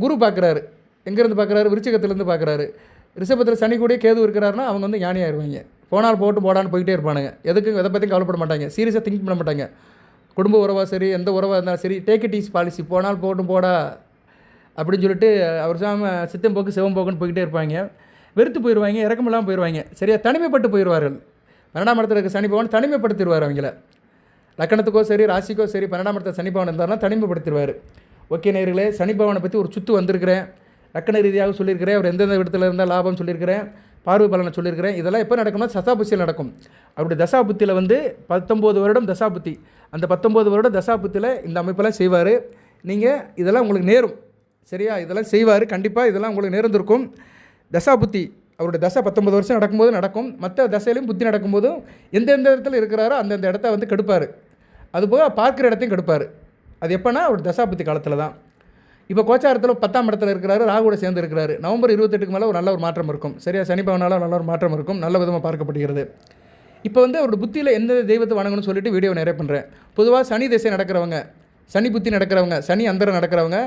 குரு பார்க்குறாரு, எங்கேருந்து பார்க்குறாரு, விருச்சிகத்திலேருந்து பார்க்குறாரு. ரிஷபத்தில் சனி கூட கேது இருக்கிறாருன்னா அவங்க வந்து ஞானி ஆயிடுவாங்க. போனால் போட்டு போடான்னு போயிட்டே இருப்பானுங்க, எதுக்கும் எதை பற்றியும் கவலைப்பட மாட்டாங்க, சீரியஸாக திங்க் பண்ண மாட்டாங்க. குடும்ப உறவாக சரி, எந்த உறவாக இருந்தாலும் சரி, டேக் இட் ஈஸ் பாலிசி, போனால் போட்டும் போடா அப்படின்னு சொல்லிட்டு அவர் சித்தம் போக்கு சிவம் போக்குன்னு போய்கிட்டே இருப்பாங்க. வெறுத்து போயிடுவாங்க, இறக்கமெல்லாம் போயிடுவாங்க. சரியா, தனிமைப்பட்டு போயிடுவார்கள். 12ஆம் இடத்துல இருக்க சனி பகவான் தனிமைப்படுத்திடுவார் அவங்கள. லக்கணத்துக்கோ சரி, ராசிக்கோ சரி, 12ஆம் இடத்துல சனி பகவான் இருந்தார்னா தனிமைப்படுத்திடுவார். ஓகே நேயர்களே, சனி பகவானை பற்றி ஒரு சுற்று வந்திருக்கிறேன், லக்கண ரீதியாக சொல்லியிருக்கிறேன், அவர் எந்தெந்த இடத்துல இருந்தால் லாபம் சொல்லியிருக்கிறேன், பார்வை பலனை சொல்லியிருக்கிறேன். இதெல்லாம் எப்போ நடக்கும்னா தசாபுத்தியில் நடக்கும். அப்படி தசாபுத்தியில் வந்து 19 வருடம் தசாபுத்தி, அந்த 19 வருடம் தசாபுத்தியில் இந்த அமைப்பெல்லாம் செய்வார். நீங்கள் இதெல்லாம் உங்களுக்கு நேரும். சரியா, இதெல்லாம் செய்வார் கண்டிப்பாக, இதெல்லாம் உங்களுக்கு நேர்ந்திருக்கும். தசாபுத்தி அவருடைய தசை 19 வருஷம் நடக்கும்போது நடக்கும், மற்ற தசையிலையும் புத்தி நடக்கும்போதும் எந்தெந்த இடத்துல இருக்கிறாரோ அந்தந்த இடத்த வந்து கெடுப்பார். அதுபோக பார்க்குற இடத்தையும் கெடுப்பார். அது எப்போனா அவருடைய தசாபுத்தி காலத்தில் தான். இப்போ கோச்சாரத்தில் 10ஆம் இடத்துல இருக்கிறாரு, ராகுவோட சேர்ந்து இருக்கிறாரு. நவம்பர் 28க்கு மேலே ஒரு நல்ல ஒரு மாற்றம் இருக்கும். சரியா, சனி பகவானால நல்ல ஒரு மாற்றம் இருக்கும், நல்ல விதமாக பார்க்கப்படுகிறது. இப்போ வந்து அவருடைய புத்தியில் எந்த தெய்வத்தை வணங்கணும்னு சொல்லிட்டு வீடியோ நிறைய பண்ணுறேன். பொதுவாக சனி திசை நடக்கிறவங்க, சனி புத்தி நடக்கிறவங்க, சனி அந்தரம் நடக்கிறவங்க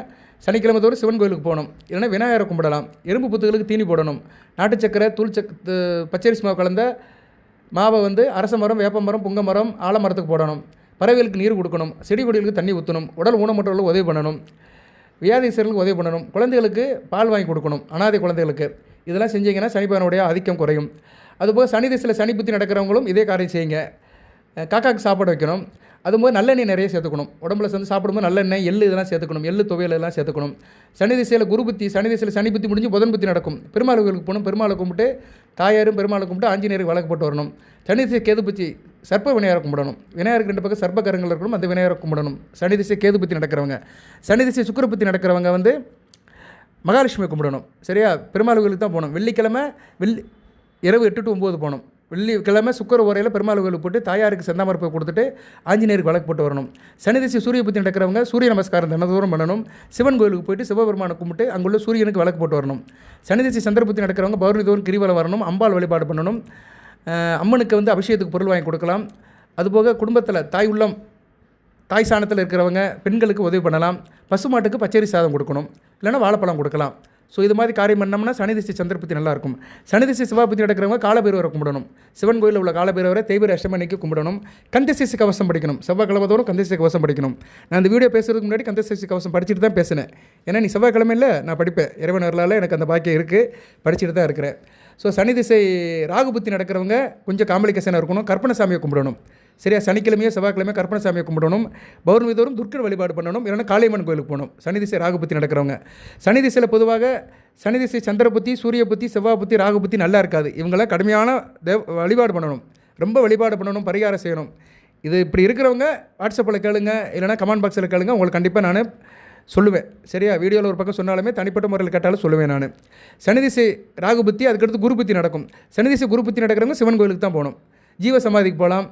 சனிக்கிழமை தோறும் சிவன் கோயிலுக்கு போகணும், இல்லைன்னா விநாயகரை கும்பிடலாம், எறும்பு புத்துகளுக்கு தீனி போடணும், நாட்டு சக்கரை, தூள் பச்சரிசி மாவு கலந்த மாவை வந்து அரச மரம், வேப்ப மரம், புங்க மரம், ஆலமரத்துக்கு போடணும், பறவைகளுக்கு நீர் கொடுக்கணும், செடி கொடிகளுக்கு தண்ணி ஊற்றணும், உடல் ஊனமுற்றவர்களுக்கு உதவி பண்ணணும், வியாதிசர்களுக்கு உதவி பண்ணணும், குழந்தைகளுக்கு பால் வாங்கி கொடுக்கணும், அனாதை குழந்தைகளுக்கு. இதெல்லாம் செஞ்சீங்கன்னா சனி பகவானுடைய ஆதிக்கம் குறையும். அதுபோல் சனி திசையில் சனி புத்தி நடக்கிறவங்களும் இதே காரியம் செய்யுங்க. காக்காவுக்கு சாப்பாடு வைக்கணும். அதுபோது நல்லெண்ணெய் நிறைய சேர்த்துக்கணும், உடம்புல சேர்ந்து சாப்பிடும்போது நல்லெண்ணெய், எள்ளு இதெல்லாம் சேர்த்துக்கணும், எள்ளு துவையல் எல்லாம் சேர்த்துக்கணும். சனி திசையில் குரு புத்தி, சனி திசையில் சனி புத்தி முடிஞ்சு புதன் புத்தி நடக்கும். பெருமாள் கோயிலுக்கு போகணும், பெருமாளை கும்பிட்டு தாயாரும் பெருமாளை கும்பிட்டு ஆஞ்சநேயருக்கு வழக்கு போட்டு வரணும். சனி திசை கேது புத்தி சர்ப்ப விநாயகரை கும்பிடணும், விநாயகருக்கு 2 பக்கம் சர்ப்ப கரங்கள் இருக்கணும், அந்த விநாயகரை கும்பிடணும். சனி திசை கேது புத்தி நடக்கிறவங்க. சனி திசை சுக்கிர புத்தி நடக்கிறவங்க வந்து மகாலட்சுமியை கும்பிடணும். சரியா, பெருமாள் கோயிலுக்கு தான் போகணும். வெள்ளிக்கிழமை இரவு 8 to 9 போகணும். வெள்ளிக்கிழமை சுக்கர ஓரையில் பெருமாள் கோயிலுக்கு போட்டு தாயாருக்கு செந்தாமரப்பை கொடுத்துட்டு ஆஞ்சநேயருக்கு வழக்கு போட்டு வரணும். சனி திசை சூரிய புத்தி நடக்கிறவங்க சூரிய நமஸ்காரம் தினந்தோறும் பண்ணணும். சிவன் கோயிலுக்கு போயிட்டு சிவபெருமானை கும்பிட்டு அங்குள்ள சூரியனுக்கு வழக்கு போட்டு வரணும். சனி திசை சந்திர புத்தி நடக்கிறவங்க பௌர்ணமி தோறும் கிரிவலம் வரணும், அம்பாள் வழிபாடு பண்ணணும், அம்மனுக்கு வந்து அபிஷேகத்துக்கு பொருள் வாங்கி கொடுக்கலாம். அதுபோக குடும்பத்தில் தாய் சாணத்தில் இருக்கிறவங்க பெண்களுக்கு உதவி பண்ணலாம். பசுமாட்டுக்கு பச்சரி சாதம் கொடுக்கணும், இல்லைன்னா வாழைப்பழம் கொடுக்கலாம். ஸோ இது மாதிரி காரியம் பண்ணோம்னா சனி திசை சந்திர புத்தி நல்லாயிருக்கும். சனி திசை செவ்வாய் புத்தி நடக்கிறவங்க காலபைரவரை கும்பிடணும். சிவன் கோயிலில் உள்ள காலபைரவரை தேய்பிரை அஷ்டமணிக்கு கும்பிடணும். கந்தசேஷி கவசம் படிக்கணும். செவ்வாய்க்கிழமை தோறும் கந்தசேஷி கவசம் படிக்கணும். நான் இந்த வீடியோ பேசுறதுக்கு முன்னாடி கந்தசேஷி கவசம் படிச்சுட்டு தான் பேசினேன். ஏன்னா நீ செவ்வாய்க்கிழமையில் நான் படிப்பேன். இறைவன் அருளால் எனக்கு அந்த பாக்கியம் இருக்குது, படிச்சுட்டு தான் இருக்கிறேன். ஸோ சனி திசை ராகு புத்தி நடக்கிறவங்க கொஞ்சம் காம்ப்ளிகேஷனாக இருக்கணும். கற்பனை சாமியை கும்பிடணும். சரியா, சனிக்கிழமையோ செவ்வாய்க்கிழமையோ கற்பனை சாமியை கும்பிடணும். பௌர்ணமி தோறும் துர்க்கர் வழிபாடு பண்ணணும். இல்லைன்னா காளியம்மன் கோயிலுக்கு போகணும். சனி திசை ராகு புத்தி நடக்கிறவங்க. சனி திசையில் பொதுவாக சனி திசை சந்திர புத்தி, சூரிய புத்தி, செவ்வாய் புத்தி, ராகு புத்தி நல்லா இருக்காது. இவங்களாம் கடுமையான வழிபாடு பண்ணணும். ரொம்ப வழிபாடு பண்ணணும், பரிகாரம் செய்யணும். இது இப்படி இருக்கிறவங்க வாட்ஸ்அப்பில் கேளுங்க, இல்லைனா கமெண்ட் பாக்ஸில் கேளுங்க. உங்களுக்கு கண்டிப்பாக நான் சொல்லுவேன். சரியா, வீடியோவில் ஒரு பக்கம் சொன்னாலுமே தனிப்பட்ட முறையில் கேட்டாலும் சொல்லுவேன் நான். சனி திசை ராகு புத்தி, அதுக்கடுத்து குரு புத்தி நடக்கும். சனி திசை குரு புத்தி நடக்கிறவங்க சிவன் கோயிலுக்கு தான் போகணும். ஜீவ சமாதிக்கு போகலாம்.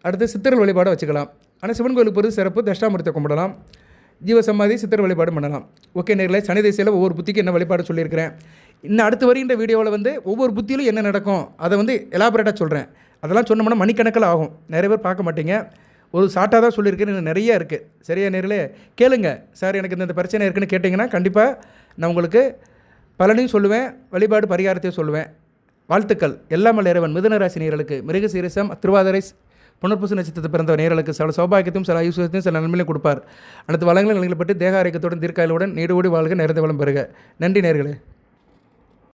அடுத்து சித்தர்கள் வழிபாடு வச்சுக்கலாம். ஆனால் சிவன் கோயிலுக்கு போகிறது சிறப்பு. தட்சிணாமூர்த்தியை கும்பிடலாம். ஜீவ சமாதி சித்தர் வழிபாடு பண்ணலாம். ஓகே நேர்களே, சனி திசையில் ஒவ்வொரு புத்திக்கு என்ன வழிபாடு சொல்லியிருக்கிறேன். இன்னும் அடுத்து வருகின்ற வீடியோவில் ஒவ்வொரு புத்தியிலும் என்ன நடக்கும் அதை எலாபரேட்டாக சொல்கிறேன். அதெல்லாம் சொன்னோம்னா மணிக்கணக்கில் ஆகும். நிறைய பேர் பார்க்க மாட்டீங்க. ஒரு ஷார்ட்டாக தான் சொல்லியிருக்கேன். இன்னும் நிறைய இருக்குது. சரியா நேர்களே, கேளுங்க. சார் எனக்கு இந்த பிரச்சனை இருக்குன்னு கேட்டிங்கன்னா கண்டிப்பாக நான் உங்களுக்கு பலனையும் சொல்லுவேன், வழிபாடு பரிகாரத்தையும் சொல்லுவேன். வாழ்த்துக்கள். எல்லாம் இறைவன் மிதுன ராசி நேயர்களுக்கு, மிருகசீரிஷம், திருவாதிரை, புனர்பூச நட்சத்திரத்தை பிறந்த நேயர்களுக்கு சில சௌபாகியத்தையும் சில ஐஸ்வர்யத்தையும் சில நன்மையிலையும் கொடுப்பார். அடுத்த வளங்களை பற்றி தேக ஆரோக்கியத்துடன் தீர்க்காயலுடன் நீடு ஓடி வாழ்க, நிறைந்த வளம் பெறுக. நன்றி நேயர்களே.